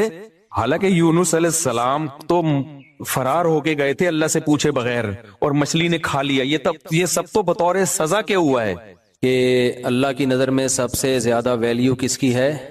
حالانکہ یونس علیہ السلام تو فرار ہو کے گئے تھے اللہ سے پوچھے بغیر, اور مچھلی نے کھا لیا. یہ سب تو بطور سزا کے ہوا ہے کہ اللہ کی نظر میں سب سے زیادہ ویلیو کس کی ہے؟